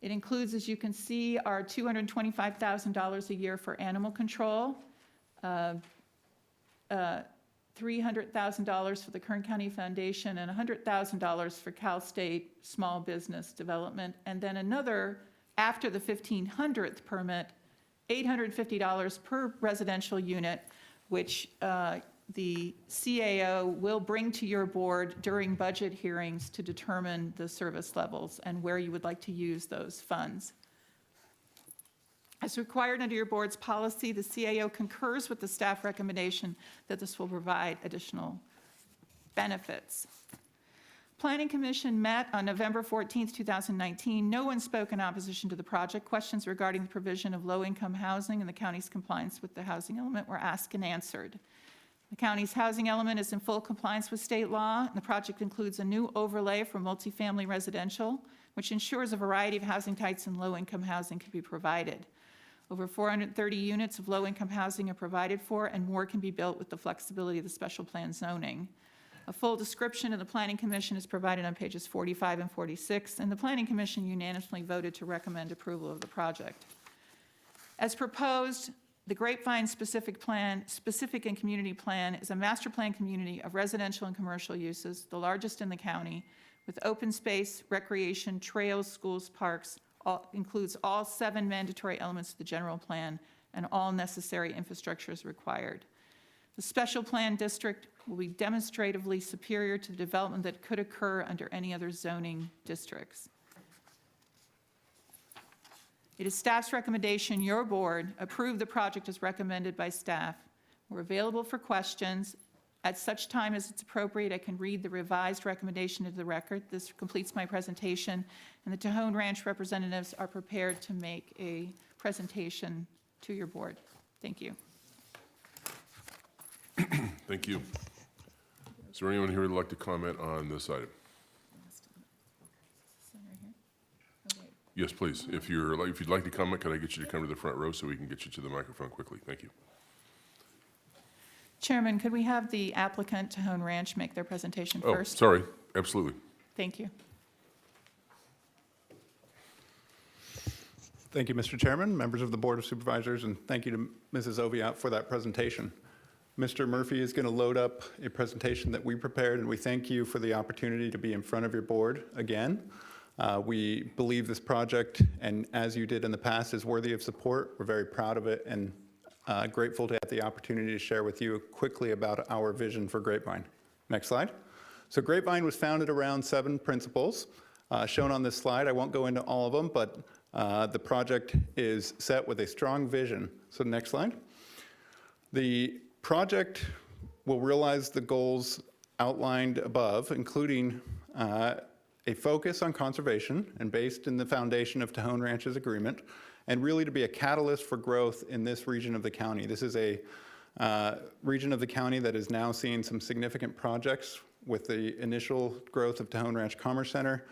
It includes, as you can see, our $225,000 a year for animal control, $300,000 for the Kern County Foundation, and $100,000 for Cal State Small Business Development, and then another, after the 1,500th permit, $850 per residential unit, which the CAO will bring to your board during budget hearings to determine the service levels and where you would like to use those funds. As required under your board's policy, the CAO concurs with the staff recommendation that this will provide additional benefits. Planning Commission met on November 14th, 2019. No one spoke in opposition to the project. Questions regarding the provision of low-income housing and the county's compliance with the housing element were asked and answered. The county's housing element is in full compliance with state law, and the project includes a new overlay for multifamily residential, which ensures a variety of housing types and low-income housing can be provided. Over 430 units of low-income housing are provided for, and more can be built with the flexibility of the special plan zoning. A full description of the Planning Commission is provided on pages 45 and 46, and the Planning Commission unanimously voted to recommend approval of the project. As proposed, the Grapevine specific and community plan is a master plan community of residential and commercial uses, the largest in the county, with open space, recreation, trails, schools, parks, includes all 7 mandatory elements of the general plan, and all necessary infrastructure is required. The special plan district will be demonstratively superior to the development that could occur under any other zoning districts. It is staff's recommendation your board approve the project as recommended by staff. We're available for questions. At such time as it's appropriate, I can read the revised recommendation into the record. This completes my presentation, and the Tejon Ranch representatives are prepared to make a presentation to your board. Thank you. Thank you. Is there anyone here who'd like to comment on this item? Yes, please. If you'd like to comment, could I get you to come to the front row so we can get you to the microphone quickly? Thank you. Chairman, could we have the applicant, Tejon Ranch, make their presentation Oh, first? sorry. Absolutely. Thank you. Thank you, Mr. Chairman, members of the Board of Supervisors, and thank you to Mrs. Oviatt for that presentation. Mr. Murphy is going to load up a presentation that we prepared, and we thank you for the opportunity to be in front of your board again. We believe this project, and as you did in the past, is worthy of support. We're very proud of it and grateful to have the opportunity to share with you quickly about our vision for Grapevine. Next slide. So Grapevine was founded around 7 principles shown on this slide. I won't go into all of them, but the project is set with a strong vision. So next slide. The project will realize the goals outlined above, including a focus on conservation and based in the foundation of Tejon Ranch's agreement, and really to be a catalyst for growth in this region of the county. This is a region of the county that is now seeing some significant projects with the initial growth of Tejon Ranch Commerce Center,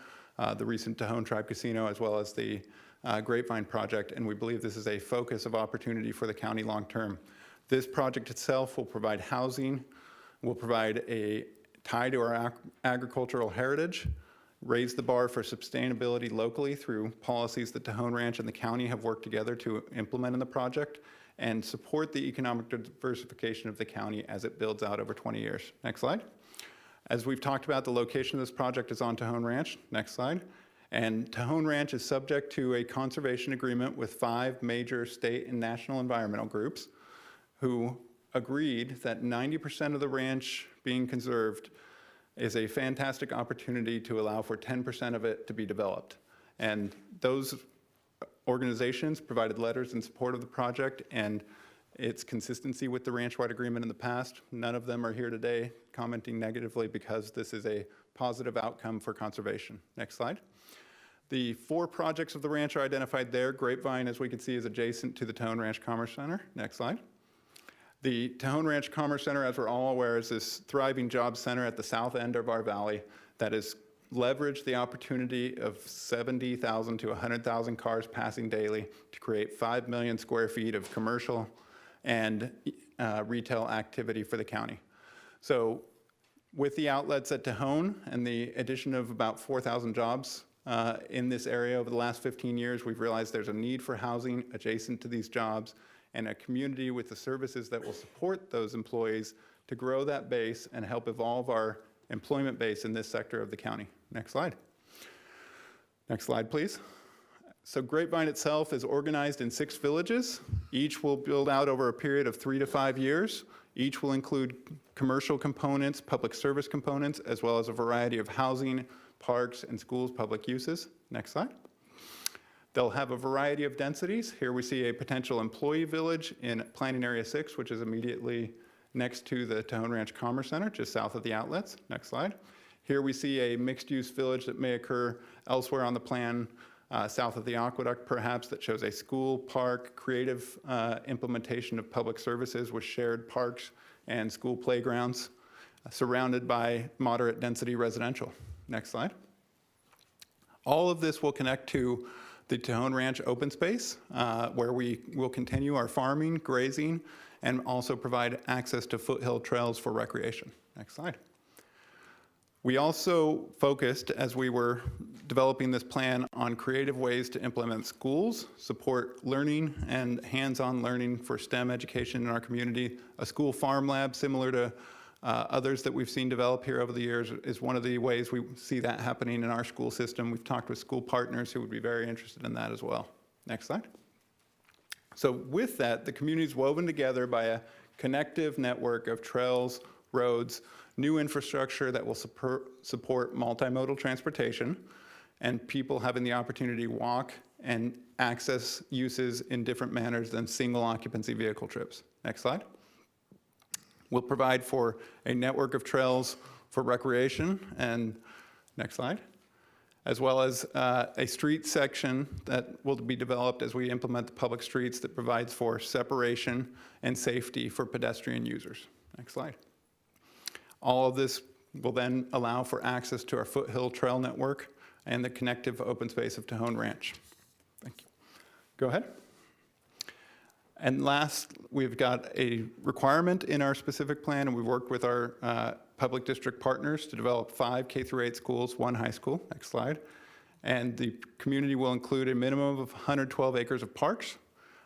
the recent Tejon Tribe Casino, as well as the Grapevine project, and we believe this is a focus of opportunity for the county long term. This project itself will provide housing, will provide a tie to our agricultural heritage, raise the bar for sustainability locally through policies that Tejon Ranch and the county have worked together to implement in the project, and support the economic diversification of the county as it builds out over 20 years. Next slide. As we've talked about, the location of this project is on Tejon Ranch. Next slide. And Tejon Ranch is subject to a conservation agreement with 5 major state and national environmental groups who agreed that 90% of the ranch being conserved is a fantastic opportunity to allow for 10% of it to be developed. And those organizations provided letters in support of the project and its consistency with the ranch-wide agreement in the past. None of them are here today commenting negatively because this is a positive outcome for conservation. Next slide. The 4 projects of the ranch are identified there. Grapevine, as we can see, is adjacent to the Tejon Ranch Commerce Center. Next slide. The Tejon Ranch Commerce Center, as we're all aware, is this thriving job center at the south end of our valley that has leveraged the opportunity of 70,000 to 100,000 cars passing daily to create 5 million square feet of commercial and retail activity for the county. So with the outlets at Tejon and the addition of about 4,000 jobs in this area over the last 15 years, we've realized there's a need for housing adjacent to these jobs and a community with the services that will support those employees to grow that base and help evolve our employment base in this sector of the county. Next slide. Next slide, please. So Grapevine itself is organized in 6 villages. Each will build out over a period of 3 to 5 years. Each will include commercial components, public service components, as well as a variety of housing, parks, and schools public uses. Next slide. They'll have a variety of densities. Here we see a potential employee village in Planning Area 6, which is immediately next to the Tejon Ranch Commerce Center, just south of the outlets. Next slide. Here we see a mixed-use village that may occur elsewhere on the plan, south of the aqueduct perhaps, that shows a school, park, creative implementation of public services with shared parks and school playgrounds, surrounded by moderate density residential. Next slide. All of this will connect to the Tejon Ranch open space, where we will continue our farming, grazing, and also provide access to foothill trails for recreation. Next slide. We also focused, as we were developing this plan, on creative ways to implement schools, support learning and hands-on learning for STEM education in our community. A school farm lab, similar to others that we've seen develop here over the years, is one of the ways we see that happening in our school system. We've talked with school partners who would be very interested in that as well. Next slide. So with that, the community is woven together by a connective network of trails, roads, new infrastructure that will support multimodal transportation, and people having the opportunity to walk and access uses in different manners than single occupancy vehicle trips. Next slide. We'll provide for a network of trails for recreation, and next slide, as well as a street section that will be developed as we implement the public streets that provides for separation and safety for pedestrian users. Next slide. All of this will then allow for access to our foothill trail network and the connective open space of Tejon Ranch. Thank you. Go ahead. And last, we've got a requirement in our specific plan, and we've worked with our public district partners to develop 5 K-8 schools, 1 high school. Next slide. And the community will include a minimum of 112 acres of parks,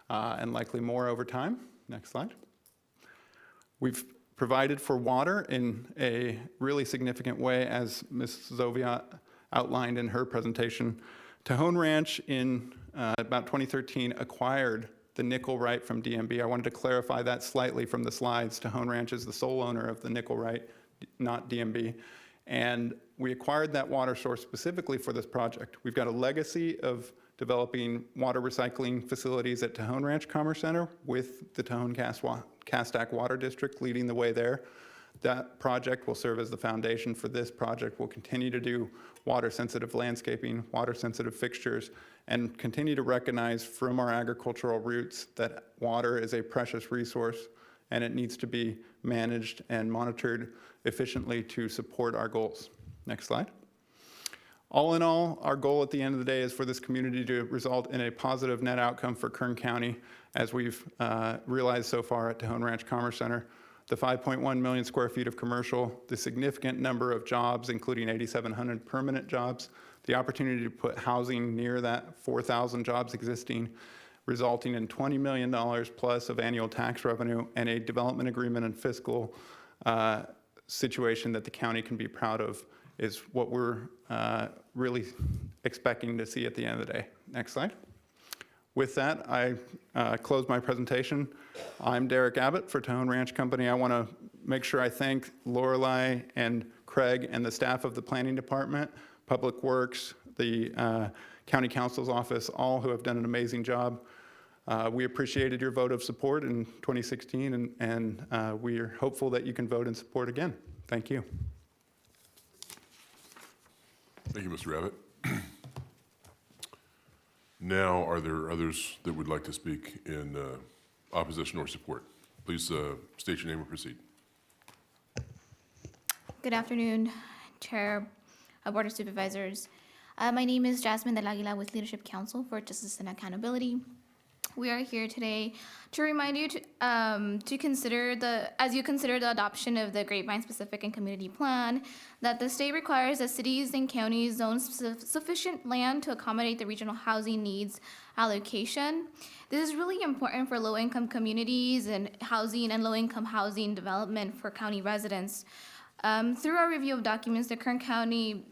and likely more over time. Next slide. We've provided for water in a really significant way, as Ms. Zovia outlined in her presentation. Tejon Ranch in about 2013 acquired the nickel right from DMB. I wanted to clarify that slightly from the slides. Tejon Ranch is the sole owner of the nickel right, not DMB. And we acquired that water source specifically for this project. We've got a legacy of developing water recycling facilities at Tejon Ranch Commerce Center with the Tejon Castac Water District leading the way there. That project will serve as the foundation for this project. We'll continue to do water-sensitive landscaping, water-sensitive fixtures, and continue to recognize from our agricultural roots that water is a precious resource and it needs to be managed and monitored efficiently to support our goals. Next slide. All in all, our goal at the end of the day is for this community to result in a positive net outcome for Kern County, as we've realized so far at Tejon Ranch Commerce Center. The 5.1 million square feet of commercial, the significant number of jobs, including 8,700 permanent jobs, the opportunity to put housing near that 4,000 jobs existing, resulting in $20 million plus of annual tax revenue and a development agreement and fiscal situation that the county can be proud of, is what we're really expecting to see at the end of the day. Next slide. With that, I close my presentation. I'm Derek Abbott for Tejon Ranch Company. I want to make sure I thank Lorelei and Craig and the staff of the Planning Department, Public Works, the County Council's office, all who have done an amazing job. We appreciated your vote of support in 2016, and we are hopeful that you can vote in support again. Thank you. Thank you, Mr. Abbott. Now, are there others that would like to speak in opposition or support? Please state your name and proceed. Good afternoon, Chair, Board of Supervisors. My name is Jasmine Del Aguila with Leadership Council for Justice and Accountability. We are here today to remind you to consider as you consider the adoption of the Grapevine Specific and Community Plan, that the state requires that cities and counties zone sufficient land to accommodate the regional housing needs allocation. This is really important for low-income communities and housing and low-income housing development for county residents. Through our review of documents, the Kern County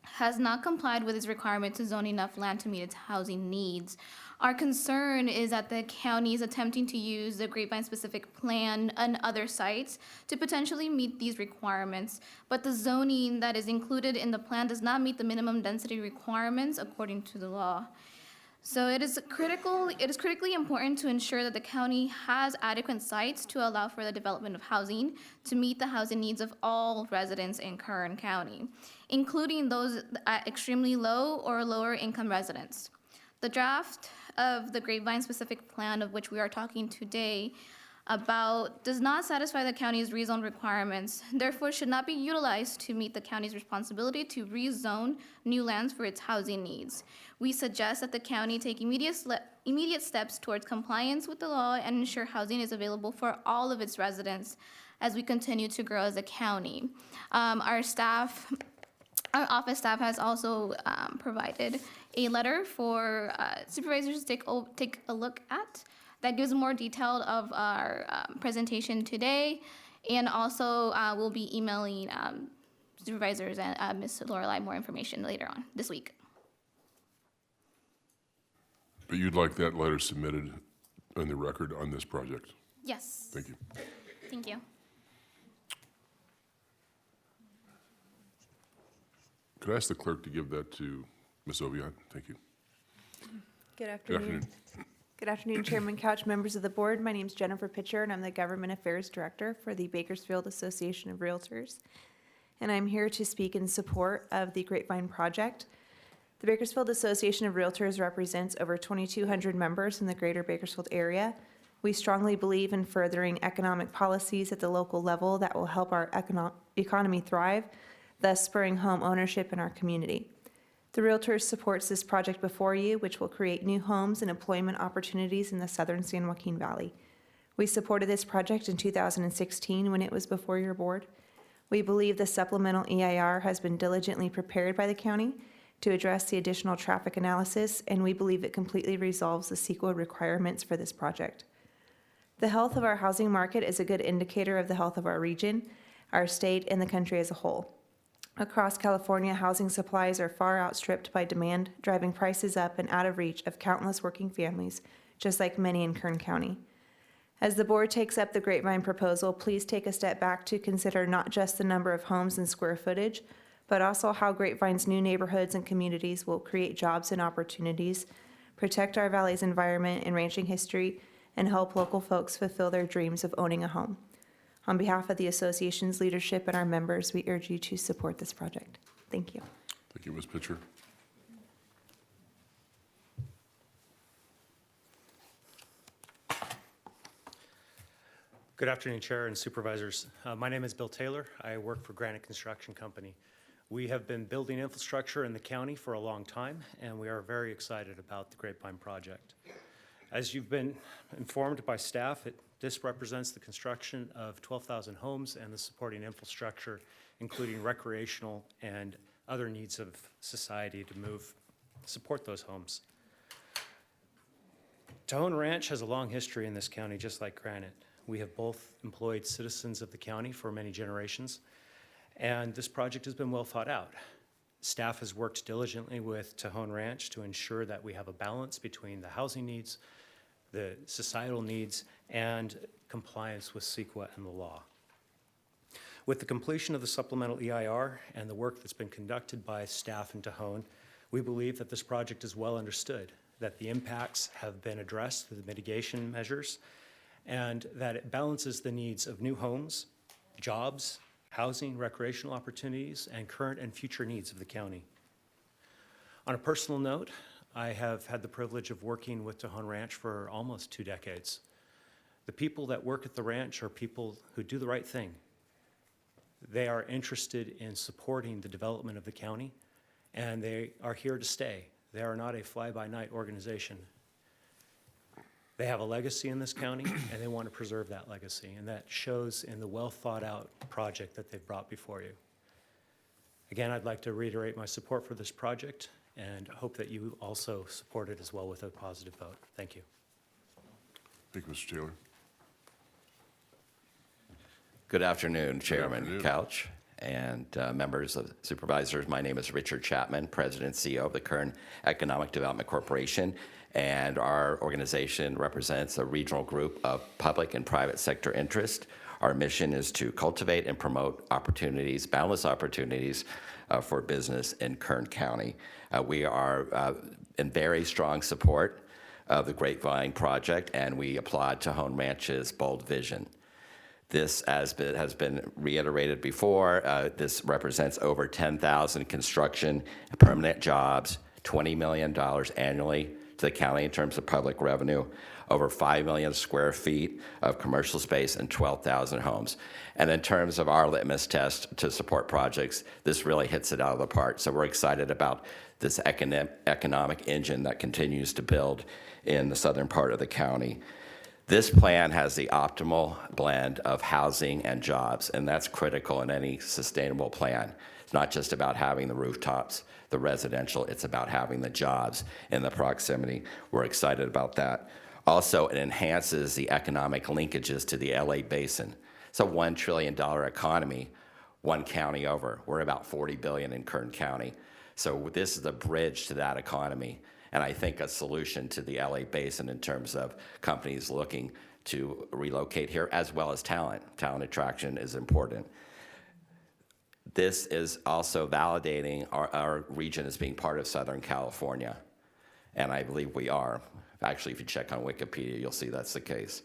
has not complied with its requirement to zone enough land to meet its housing needs. Our concern is that the county is attempting to use the Grapevine Specific Plan and other sites to potentially meet these requirements, but the zoning that is included in the plan does not meet the minimum density requirements according to the law. So it is critically important to ensure that the county has adequate sites to allow for the development of housing to meet the housing needs of all residents in Kern County, including those at extremely low or lower income residents. The draft of the Grapevine specific plan of which we are talking today about does not satisfy the county's rezone requirements, therefore should not be utilized to meet the county's responsibility to rezone new lands for its housing needs. We suggest that the county take immediate steps towards compliance with the law and ensure housing is available for all of its residents as we continue to grow as a county. Our office staff has also provided a letter for supervisors to take a look at that gives more detail of our presentation today, and also we'll be emailing supervisors and Ms. Lorelei more information later on this week. But you'd like that letter submitted on the record on this project? Yes. Thank you. Thank you. Could I ask the clerk to give that to Ms. Oviatt? Thank you. Good afternoon. Good afternoon. Good afternoon, Chairman Couch, members of the board. My name is Jennifer Pitcher, and I'm the Government Affairs Director for the Bakersfield Association of Realtors. And I'm here to speak in support of the Grapevine project. The Bakersfield Association of Realtors represents over 2,200 members in the greater Bakersfield area. We strongly believe in furthering economic policies at the local level that will help our economy thrive, thus spurring home ownership in our community. The Realtors supports this project before you, which will create new homes and employment opportunities in the southern San Joaquin Valley. We supported this project in 2016 when it was before your board. We believe the supplemental EIR has been diligently prepared by the county to address the additional traffic analysis, and we believe it completely resolves the Sequal requirements for this project. The health of our housing market is a good indicator of the health of our region, our state, and the country as a whole. Across California, housing supplies are far outstripped by demand, driving prices up and out of reach of countless working families, just like many in Kern County. As the board takes up the Grapevine proposal, please take a step back to consider not just the number of homes and square footage, but also how Grapevine's new neighborhoods and communities will create jobs and opportunities, protect our valley's environment and ranching history, and help local folks fulfill their dreams of owning a home. On behalf of the association's leadership and our members, we urge you to support this project. Thank you. Thank you, Ms. Pitcher. Good afternoon, Chair and Supervisors. My name is Bill Taylor. I work for Granite Construction Company. We have been building infrastructure in the county for a long time, and we are very excited about the Grapevine project. As you've been informed by staff, this represents the construction of 12,000 homes and the supporting infrastructure, including recreational and other needs of society to support those homes. Tejon Ranch has a long history in this county, just like Granite. We have both employed citizens of the county for many generations, and this project has been well thought out. Staff has worked diligently with Tejon Ranch to ensure that we have a balance between the housing needs, the societal needs, and compliance with Sequal and the law. With the completion of the supplemental EIR and the work that's been conducted by staff in Tejon, we believe that this project is well understood, that the impacts have been addressed through the mitigation measures, and that it balances the needs of new homes, jobs, housing, recreational opportunities, and current and future needs of the county. On a personal note, I have had the privilege of working with Tejon Ranch for almost 2 decades. The people that work at the ranch are people who do the right thing. They are interested in supporting the development of the county, and they are here to stay. They are not a fly-by-night organization. They have a legacy in this county, and they want to preserve that legacy, and that shows in the well-thought-out project that they've brought before you. Again, I'd like to reiterate my support for this project and hope that you also support it as well with a positive vote. Thank you. Thank you, Mr. Taylor. Good afternoon, Chairman Couch and members of Supervisors. My name is Richard Chapman, President and CEO of the Kern Economic Development Corporation, and our organization represents a regional group of public and private sector interest. Our mission is to cultivate and promote opportunities, boundless opportunities for business in Kern County. We are in very strong support of the Grapevine project, and we applaud Tejon Ranch's bold vision. This, as has been reiterated before, this represents over 10,000 construction and permanent jobs, $20 million annually to the county in terms of public revenue, over 5 million square feet of commercial space, and 12,000 homes. And in terms of our litmus test to support projects, this really hits it out of the park. So we're excited about this economic engine that continues to build in the southern part of the county. This plan has the optimal blend of housing and jobs, and that's critical in any sustainable plan. It's not just about having the rooftops, the residential, it's about having the jobs in the proximity. We're excited about that. Also, it enhances the economic linkages to the LA Basin. It's a $1 trillion economy, one county over. We're about $40 billion in Kern County. So this is a bridge to that economy, and I think a solution to the LA Basin in terms of companies looking to relocate here, as well as talent. Talent attraction is important. This is also validating our region as being part of Southern California, and I believe we are. Actually, if you check on Wikipedia, you'll see that's the case.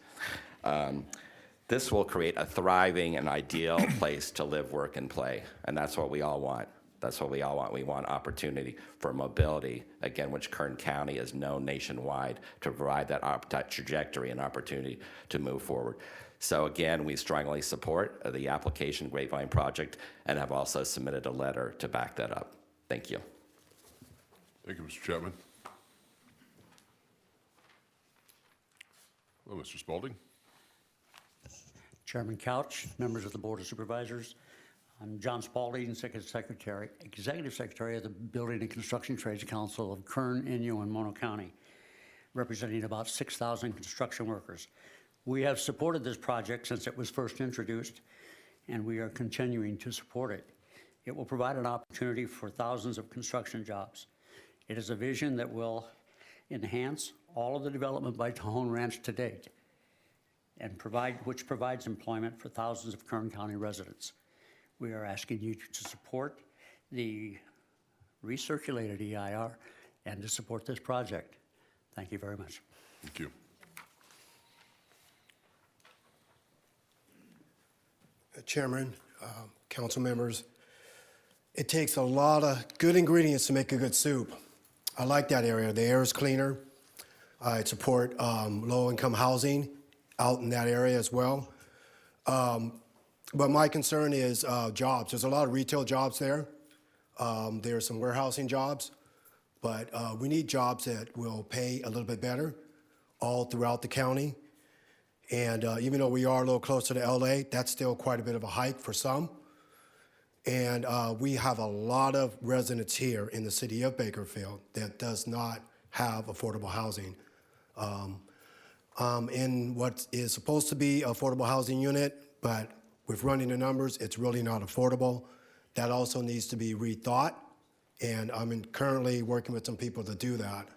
This will create a thriving and ideal place to live, work, and play, and that's what we all want. That's what we all want. We want opportunity for mobility, again, which Kern County is known nationwide to provide that trajectory and opportunity to move forward. So again, we strongly support the application Grapevine project and have also submitted a letter to back that up. Thank you. Thank you, Mr. Chapman. Well, Mr. Spalding. Chairman Couch, members of the Board of Supervisors, I'm John Spalding, Executive Secretary of the Building and Construction Trades Council of Kern, Inyo, and Mono County, representing about 6,000 construction workers. We have supported this project since it was first introduced, and we are continuing to support it. It will provide an opportunity for thousands of construction jobs. It is a vision that will enhance all of the development by Tejon Ranch to date, and which provides employment for thousands of Kern County residents. We are asking you to support the recirculated EIR and to support this project. Thank you very much. Thank you. Chairman, council members, it takes a lot of good ingredients to make a good soup. I like that area. The air is cleaner. I support low-income housing out in that area as well. But my concern is jobs. There's a lot of retail jobs there. There are some warehousing jobs, but we need jobs that will pay a little bit better all throughout the county. And even though we are a little closer to LA, that's still quite a bit of a hike for some. And we have a lot of residents here in the city of Bakersfield that does not have affordable housing. In what is supposed to be an affordable housing unit, but with running the numbers, it's really not affordable. That also needs to be rethought, and I'm currently working with some people to do that.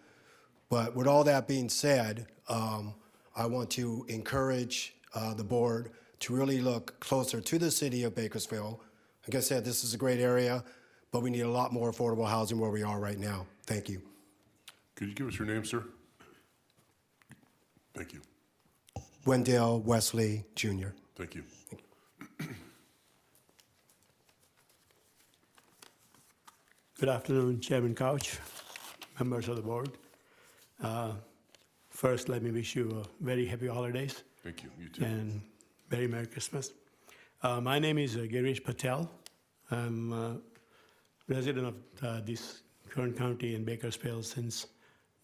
But with all that being said, I want to encourage the board to really look closer to the city of Bakersfield. Like I said, this is a great area, but we need a lot more affordable housing where we are right now. Thank you. Could you give us your name, sir? Thank you. Wendell Wesley, Jr. Thank you. Good afternoon, Chairman Couch, members of the board. First, let me wish you a very happy holidays. Thank you. You too. And very Merry Christmas. My name is Girish Patel. I'm a resident of this Kern County in Bakersfield since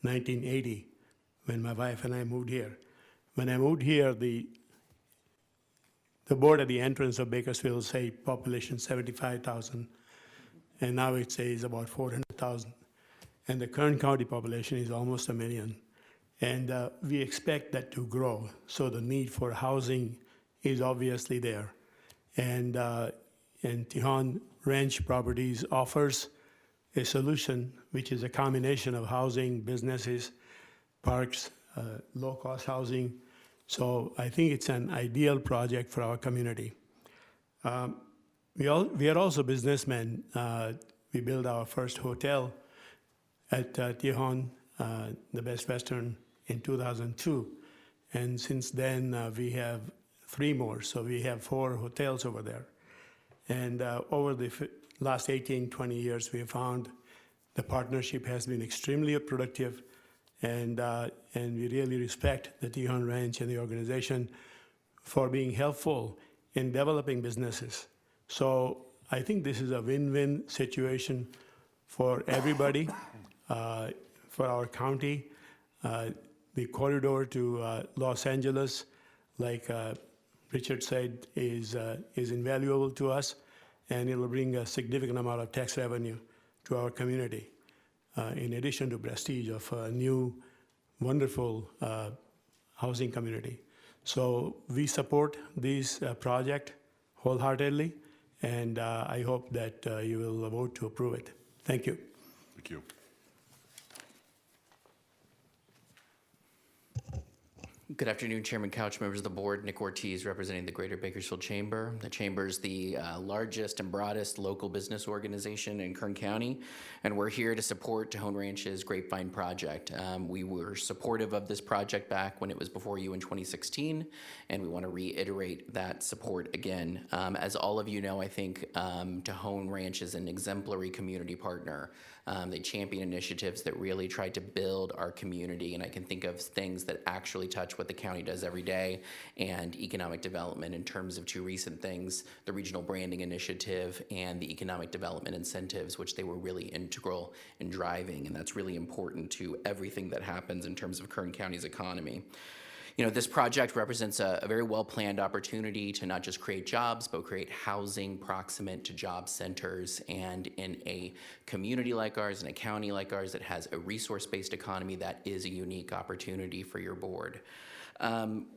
1980, when my wife and I moved here. When I moved here, the board at the entrance of Bakersfield said population 75,000, and now it says about 400,000. And the Kern County population is almost 1 million. And we expect that to grow, so the need for housing is obviously there. And Tejon Ranch Properties offers a solution, which is a combination of housing, businesses, parks, low-cost housing. So I think it's an ideal project for our community. We are also businessmen. We built our first hotel at Tijuana, the Best Western, in 2002. And since then, we have 3 more. So we have 4 hotels over there. And over the last 18, 20 years, we have found the partnership has been extremely productive. And we really respect the Tijuana Ranch and the organization for being helpful in developing businesses. So I think this is a win-win situation for everybody, for our county. The corridor to Los Angeles, like Richard said, is invaluable to us, and it will bring a significant amount of tax revenue to our community, in addition to prestige of a new, wonderful housing community. So we support this project wholeheartedly, and I hope that you will vote to approve it. Thank you. Thank you. Good afternoon, Chairman Couch, members of the board. Nick Ortiz, representing the Greater Bakersfield Chamber. The Chamber is the largest and broadest local business organization in Kern County, and we're here to support Tejon Ranch's Grapevine project. We were supportive of this project back when it was before you in 2016, and we want to reiterate that support again. As all of you know, I think Tejon Ranch is an exemplary community partner. They champion initiatives that really try to build our community, and I can think of things that actually touch what the county does every day, and economic development in terms of 2 recent things, the regional branding initiative and the economic development incentives, which they were really integral in driving, and that's really important to everything that happens in terms of Kern County's economy. You know, this project represents a very well-planned opportunity to not just create jobs, but create housing proximate to job centers. And in a community like ours, in a county like ours that has a resource-based economy, that is a unique opportunity for your board.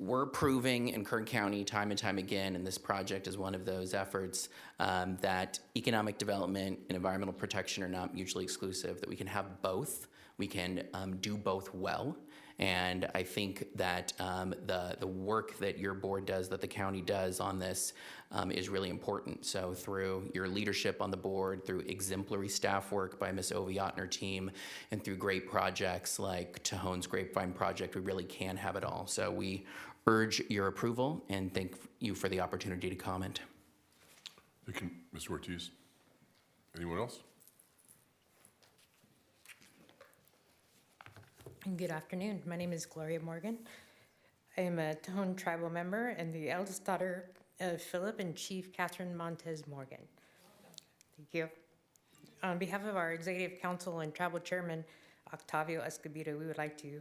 We're proving in Kern County time and time again, and this project is one of those efforts, that economic development and environmental protection are not mutually exclusive, that we can have both. We can do both well. And I think that the work that your board does, that the county does on this, is really important. So through your leadership on the board, through exemplary staff work by Ms. Oviatt and her team, and through great projects like Tejon's Grapevine project, we really can have it all. So we urge your approval and thank you for the opportunity to comment. Thank you, Mr. Ortiz. Anyone else? Good afternoon. My name is Gloria Morgan. I am a Tejon tribal member and the eldest daughter of Philip and Chief Catherine Montez Morgan. Thank you. On behalf of our Executive Council and Tribal Chairman, Octavio Escobedo, we would like to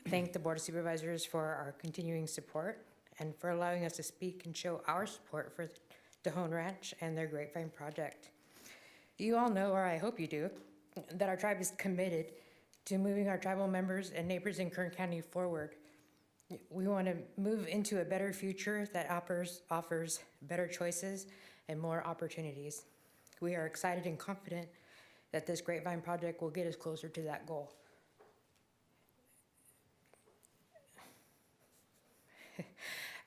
thank the Board of Supervisors for our continuing support and for allowing us to speak and show our support for the Tejon Ranch and their Grapevine project. You all know, or I hope you do, that our tribe is committed to moving our tribal members and neighbors in Kern County forward. We want to move into a better future that offers better choices and more opportunities. We are excited and confident that this Grapevine project will get us closer to that goal.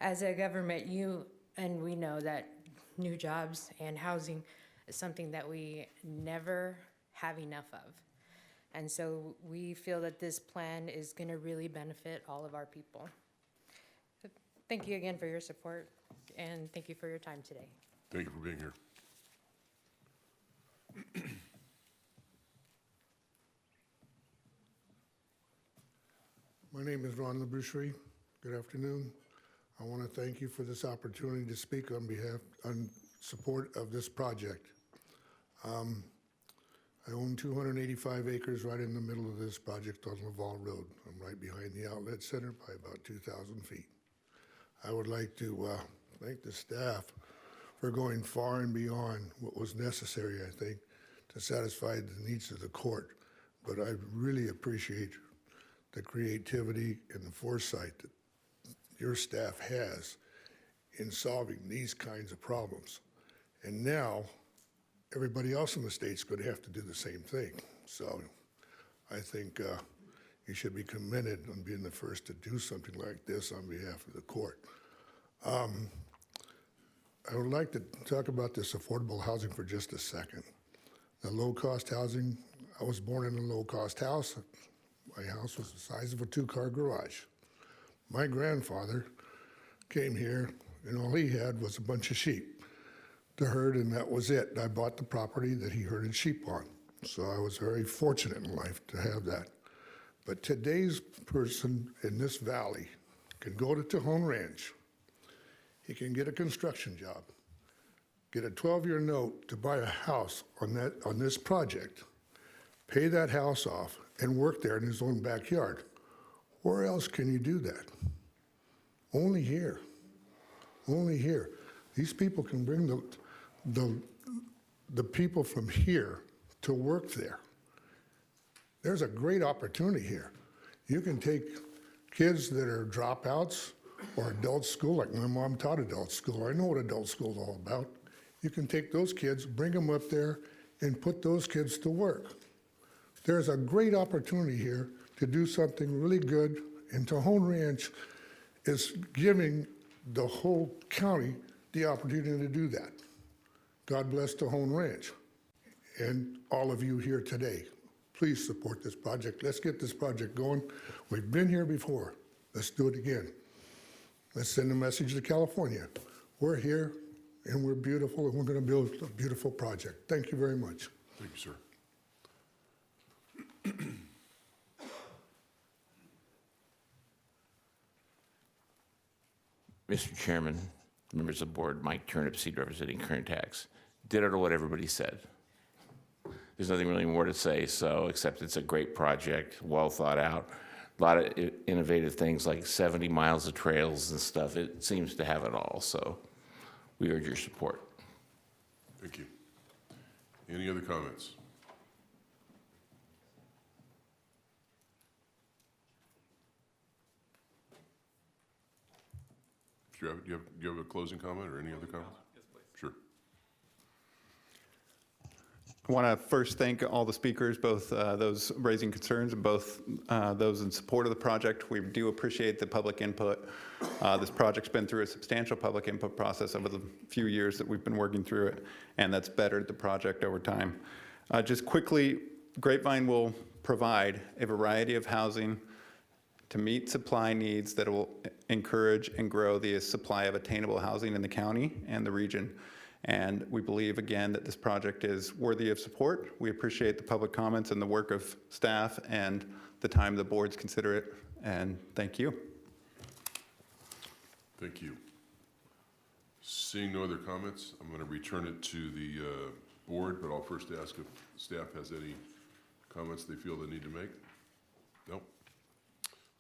As a government, you and we know that new jobs and housing is something that we never have enough of. And so we feel that this plan is going to really benefit all of our people. Thank you again for your support, and thank you for your time today. Thank you for being here. My name is Ron LaBoucherie. Good afternoon. I want to thank you for this opportunity to speak on support of this project. I own 285 acres right in the middle of this project on Laval Road. I'm right behind the outlet center by about 2,000 feet. I would like to thank the staff for going far and beyond what was necessary, I think, to satisfy the needs of the court. But I really appreciate the creativity and the foresight that your staff has in solving these kinds of problems. And now, everybody else in the state's going to have to do the same thing. So I think You should be commended on being the first to do something like this on behalf of the court. I would like to talk about this affordable housing for just a second. The low-cost housing, I was born in a low-cost house. My house was the size of a two-car garage. My grandfather came here, and all he had was a bunch of sheep to herd, and that was it. I bought the property that he herded sheep on. So I was very fortunate in life to have that. But today's person in this valley can go to Tejon Ranch. He can get a construction job, get a 12-year note to buy a house on this project, pay that house off, and work there in his own backyard. Where else can you do that? Only here. Only here. These people can bring the people from here to work there. There's a great opportunity here. You can take kids that are dropouts or adult school, like my mom taught adult school. I know what adult school is all about. You can take those kids, bring them up there, and put those kids to work. There's a great opportunity here to do something really good, and Tejon Ranch is giving the whole county the opportunity to do that. God bless Tejon Ranch and all of you here today. Please support this project. Let's get this project going. We've been here before. Let's do it again. Let's send a message to California. We're here, and we're beautiful, and we're going to build a beautiful project. Thank you very much. Thank you, sir. Mr. Chairman, members of the board, Mike Turnipseed representing Kern Tax. Ditto to what everybody said. There's nothing really more to say, so except it's a great project, well thought out. A lot of innovative things like 70 miles of trails and stuff. It seems to have it all, so we urge your support. Thank you. Any other comments? Do you have a closing comment or any other comments? Yes, please. Sure. I want to first thank all the speakers, both those raising concerns and both those in support of the project. We do appreciate the public input. This project's been through a substantial public input process over the few years that we've been working through it, and that's bettered the project over time. Just quickly, Grapevine will provide a variety of housing to meet supply needs that will encourage and grow the supply of attainable housing in the county and the region. And we believe, again, that this project is worthy of support. We appreciate the public comments and the work of staff and the time the boards consider it. And thank you. Thank you. Seeing no other comments, I'm going to return it to the board, but I'll first ask if staff has any comments they feel they need to make. No?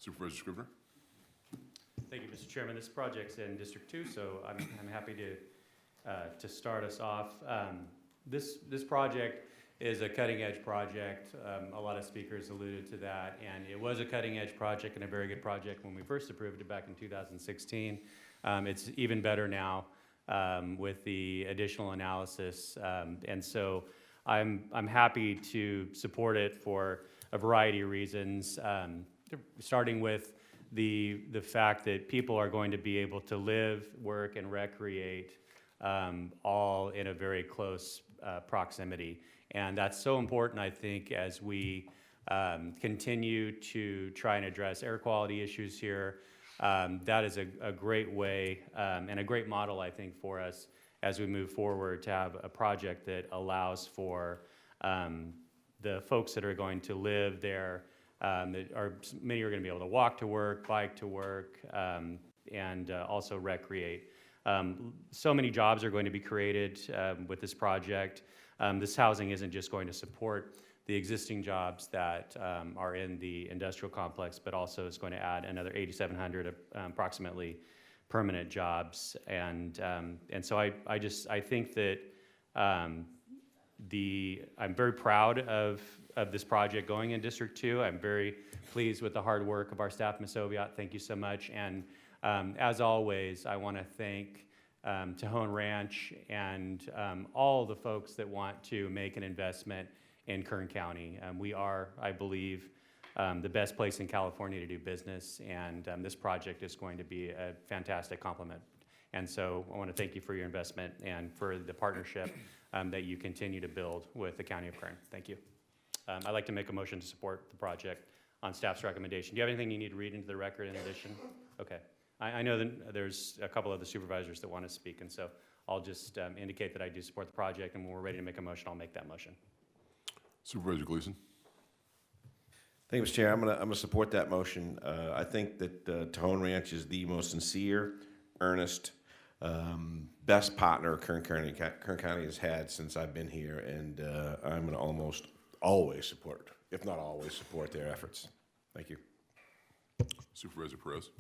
Supervisor Scrivener? Thank you, Mr. Chairman. This project's in District 2, so I'm happy to start us off. This project is a cutting-edge project. A lot of speakers alluded to that, and it was a cutting-edge project and a very good project when we first approved it back in 2016. It's even better now with the additional analysis, and so I'm happy to support it for a variety of reasons. Starting with the fact that people are going to be able to live, work, and recreate all in a very close proximity. And that's so important, I think, as we continue to try and address air quality issues here. That is a great way and a great model, I think, for us as we move forward to have a project that allows for the folks that are going to live there. Many are going to be able to walk to work, bike to work, and also recreate. So many jobs are going to be created with this project. This housing isn't just going to support the existing jobs that are in the industrial complex, but also is going to add another 8,700 approximately permanent jobs. And so I think that I'm very proud of this project going in District 2. I'm very pleased with the hard work of our staff, Ms. Oviatt. Thank you so much. And as always, I want to thank Tejon Ranch and all the folks that want to make an investment in Kern County. We are, I believe, the best place in California to do business, and this project is going to be a fantastic complement. And so I want to thank you for your investment and for the partnership that you continue to build with the County of Kern. Thank you. I'd like to make a motion to support the project on staff's recommendation. Do you have anything you need to read into the record in addition? Okay. I know that there's a couple of the supervisors that want to speak, and so I'll just indicate that I do support the project, and when we're ready to make a motion, I'll make that motion. Supervisor Gleason. Thank you, Mr. Chair. I'm gonna support that motion. I think that Tejon Ranch is the most sincere, earnest, best partner Kern County has had since I've been here, and I'm gonna almost always support, if not always support their efforts. Thank you. Supervisor Perez.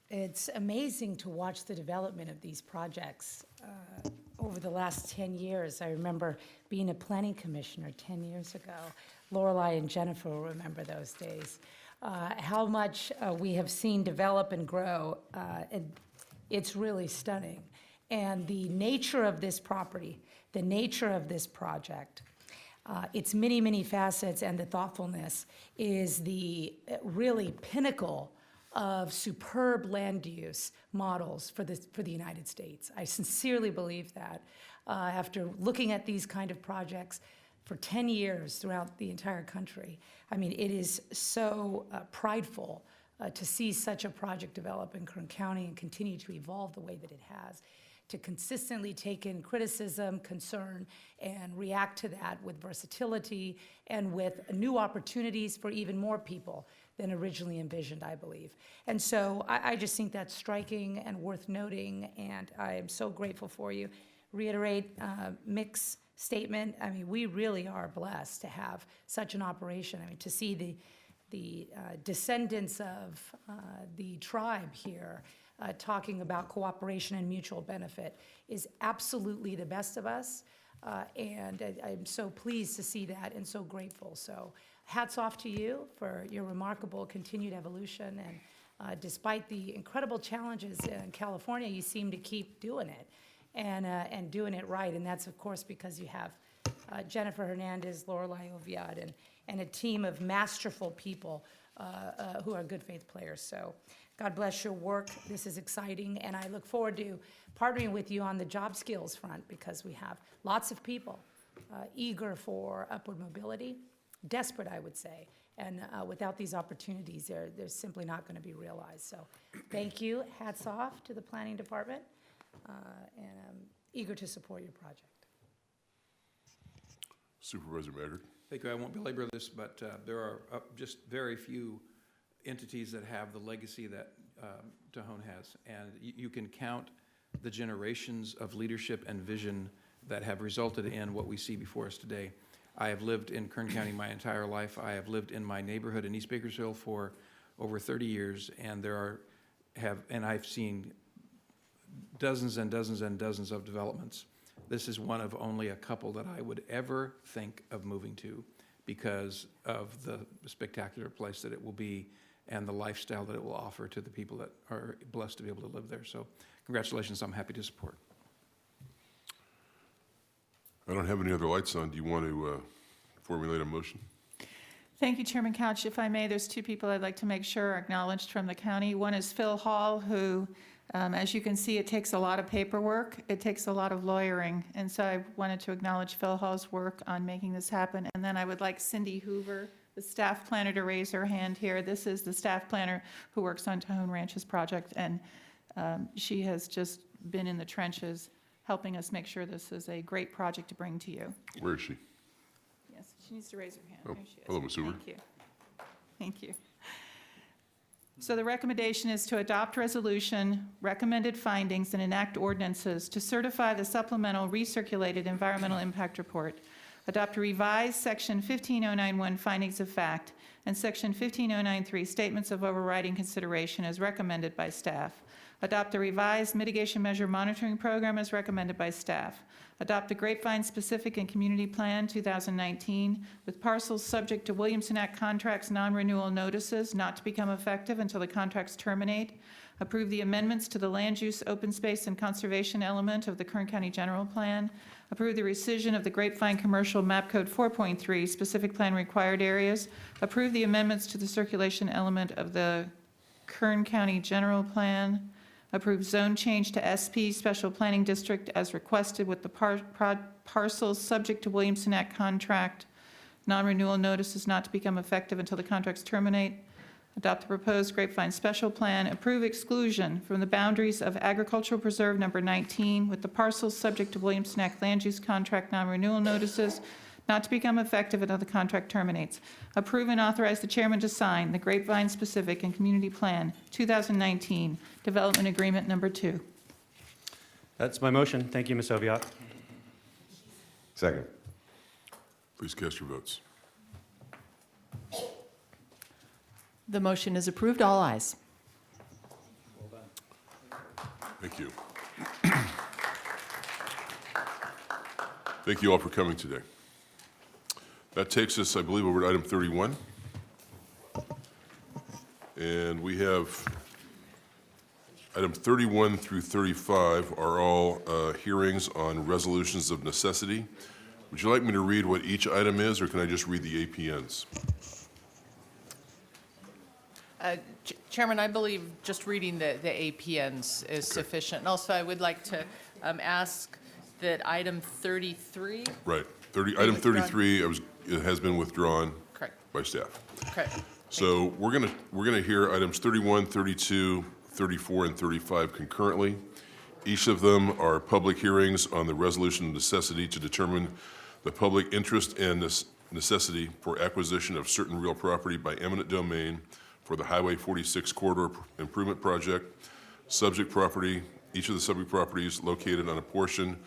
It's amazing to watch the development of these projects over the last 10 years. I remember being a planning commissioner 10 years ago. Lorelei and Jennifer will remember those days. How much we have seen develop and grow, and it's really stunning. And the nature of this property, the nature of this project, its many, many facets, and the thoughtfulness is the really pinnacle of superb land use models for the United States. I sincerely believe that. After looking at these kind of projects for 10 years throughout the entire country, I mean, it is so prideful to see such a project develop in Kern County and continue to evolve the way that it has, to consistently take in criticism, concern, and react to that with versatility and with new opportunities for even more people than originally envisioned, I believe. And so I just think that's striking and worth noting, and I am so grateful for you. Reiterate Mick's statement. I mean, we really are blessed to have such an operation. I mean, to see the descendants of the tribe here talking about cooperation and mutual benefit is absolutely the best of us. And I'm so pleased to see that and so grateful. So hats off to you for your remarkable continued evolution. And despite the incredible challenges in California, you seem to keep doing it and doing it right. And that's, of course, because you have Jennifer Hernandez, Lorelei Oviad, and a team of masterful people who are good faith players. So God bless your work. This is exciting, and I look forward to partnering with you on the job skills front, because we have lots of people eager for upward mobility, desperate, I would say, and without these opportunities, they're simply not going to be realized. So thank you. Hats off to the planning department, and I'm eager to support your project. Supervisor Maggard. Thank you. I won't belabor this, but there are just very few entities that have the legacy that Tejon has. And you can count the generations of leadership and vision that have resulted in what we see before us today. I have lived in Kern County my entire life. I have lived in my neighborhood in East Bakersfield for over 30 years, and I've seen dozens and dozens and dozens of developments. This is one of only a couple that I would ever think of moving to because of the spectacular place that it will be and the lifestyle that it will offer to the people that are blessed to be able to live there. So congratulations, I'm happy to support. I don't have any other lights on. Do you want to formulate a motion? Thank you, Chairman Couch. If I may, there's two people I'd like to make sure are acknowledged from the county. One is Phil Hall, who, as you can see, it takes a lot of paperwork. It takes a lot of lawyering. And so I wanted to acknowledge Phil Hall's work on making this happen. And then I would like Cindy Hoover, the staff planner, to raise her hand here. This is the staff planner who works on Tejon Ranch's project. And she has just been in the trenches helping us make sure this is a great project to bring to you. Where is she? Yes, she needs to raise her hand. Oh, There she is. hello, Ms. Hoover. Thank you. Thank you. So the recommendation is to adopt resolution, recommended findings, and enact ordinances to certify the supplemental recirculated environmental impact report, adopt a revised Section 15091 findings of fact, and Section 15093 statements of overriding consideration as recommended by staff, adopt a revised mitigation measure monitoring program as recommended by staff, adopt the Grapevine Specific and Community Plan 2019 with parcels subject to Williamson Act contracts non-renewal notices not to become effective until the contracts terminate, approve the amendments to the land use, open space, and conservation element of the Kern County General Plan, Approve the rescission of the Grapevine Commercial Map Code 4.3 specific plan required areas. Approve the amendments to the circulation element of the Kern County General Plan. Approve zone change to SP Special Planning District as requested with the parcels subject to Williamson Act contract. Non-renewal notices not to become effective until the contracts terminate. Adopt the proposed Grapevine Special Plan. Approve exclusion from the boundaries of Agricultural Preserve Number 19 with the parcels subject to Williamson Act land use contract non-renewal notices not to become effective until the contract terminates. Approve and authorize the chairman to sign the Grapevine Specific and Community Plan 2019 Development Agreement Number 2. That's my motion. Thank you, Ms. Oviatt. Second. Please cast your votes. The motion is approved. All ayes. Thank you. Thank you all for coming today. That takes us, I believe, over to item 31. And we have item 31 through 35 are all hearings on resolutions of necessity. Would you like me to read what each item is, or can I just read the APNs? Chairman, I believe just reading the APNs is sufficient. And also, I would like to ask that item 33. Right. Item 33 it has been withdrawn by staff. Correct. So we're gonna hear items 31, 32, 34, and 35 concurrently. Each of them are public hearings on the resolution of necessity to determine the public interest and necessity for acquisition of certain real property by eminent domain for the Highway 46 Corridor Improvement Project. Subject property, each of the subject properties located on a portion.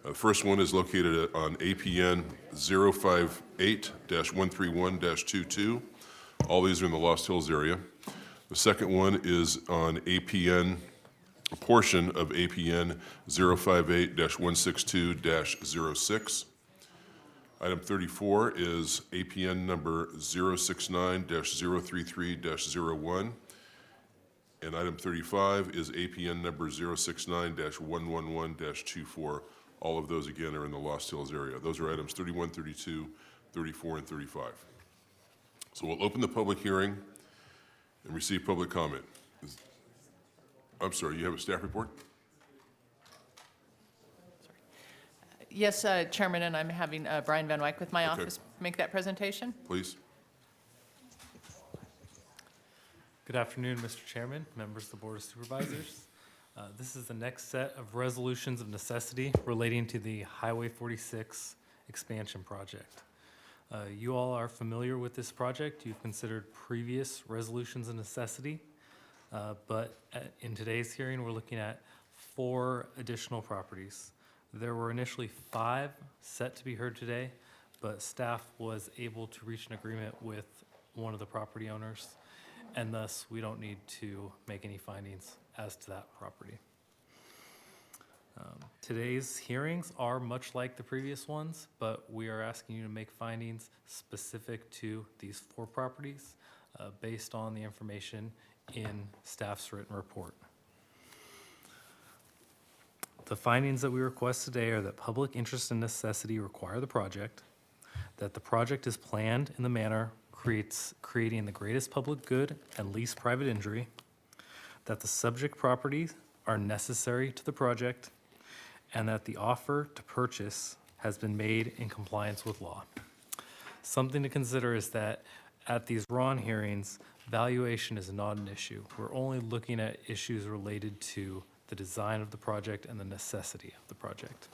The first one is located on APN 058-131-22. All these are in the Lost Hills area. The second one is on APN, a portion of APN 058-162-06. Item 34 is APN number 069-033-01. And item 35 is APN number 069-111-24. All of those, again, are in the Lost Hills area. Those are items 31, 32, 34, and 35. So we'll open the public hearing and receive public comment. I'm sorry, you have a staff report? Yes, Chairman, and I'm having Brian Van Wyck with my office make that presentation. Please. Good afternoon, Mr. Chairman, members of the Board of Supervisors. This is the next set of resolutions of necessity relating to the Highway 46 expansion project. You all are familiar with this project. You've considered previous resolutions of necessity, but in today's hearing, we're looking at 4 additional properties. There were initially 5 set to be heard today, but staff was able to reach an agreement with one of the property owners, and thus we don't need to make any findings as to that property. Today's hearings are much like the previous ones, but we are asking you to make findings specific to these 4 properties based on the information in staff's written report. The findings that we request today are that public interest and necessity require the project, that the project is planned in the manner creating the greatest public good and least private injury, that the subject properties are necessary to the project, and that the offer to purchase has been made in compliance with law. Something to consider is that at these RON hearings, valuation is not an issue. We're only looking at issues related to the design of the project and the necessity of the project.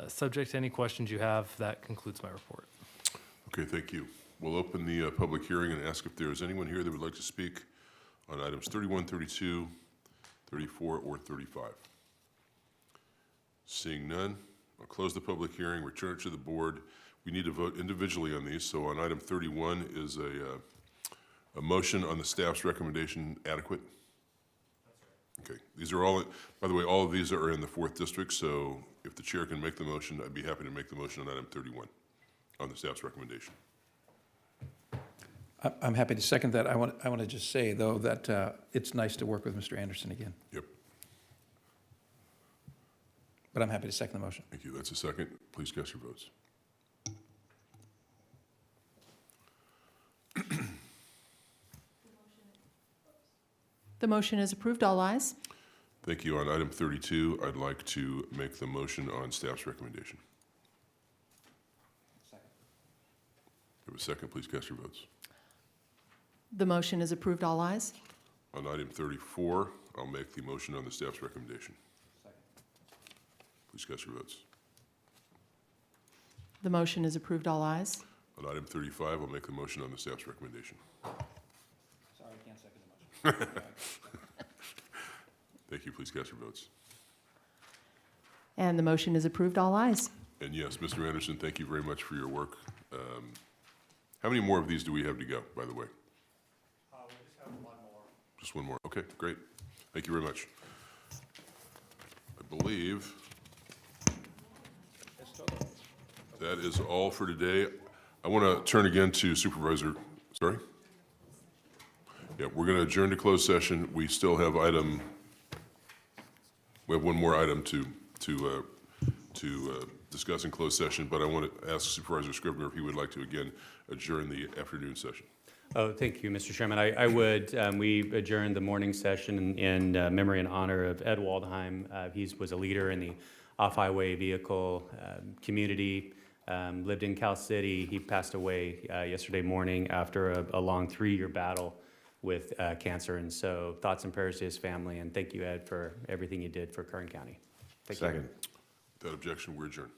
Subject to any questions you have, that concludes my report. Okay, thank you. We'll open the public hearing and ask if there is anyone here that would like to speak on items 31, 32, 34, or 35. Seeing none, I'll close the public hearing, return it to the board. We need to vote individually on these. So on item 31 is a motion on the staff's recommendation adequate? Okay, these are all, by the way, all of these are in the 4th district, so if the chair can make the motion, I'd be happy to make the motion on item 31 on the staff's recommendation. I'm happy to second that. I want to just say, though, that it's nice to work with Mr. Anderson again. Yep. but I'm happy to second the motion. Thank you. That's a second. Please cast your votes. The motion is approved. All ayes. Thank you. On item 32, I'd like to make the motion on staff's recommendation. Have a second. Please cast your votes. The motion is approved. All ayes. On item 34, I'll make the motion on the staff's recommendation. Please cast your votes. The motion is approved. All ayes. On item 35, I'll make the motion on the staff's recommendation. Sorry, I can't second the motion. Thank you. Please cast your votes. And the motion is approved. All ayes. And yes, Mr. Anderson, thank you very much for your work. How many more of these do we have to go, by the way? We just have one more. Just one more. Okay, great. Thank you very much. I believe that is all for today. I want to turn again to Supervisor, sorry? Yeah, we're going to adjourn to closed session. We still have we have one more item to discuss in closed session, but I want to ask Supervisor Scribner if he would like to again adjourn the afternoon session. Oh, thank you, Mr. Chairman. I would, we adjourned the morning session in memory and honor of Ed Waldheim. He was a leader in the off-highway vehicle community, lived in Cal City. He passed away yesterday morning after a long 3-year battle with cancer. And so thoughts and prayers to his family. And thank you, Ed, for everything you did for Kern County. Thank you. Second. Without objection, we're adjourned.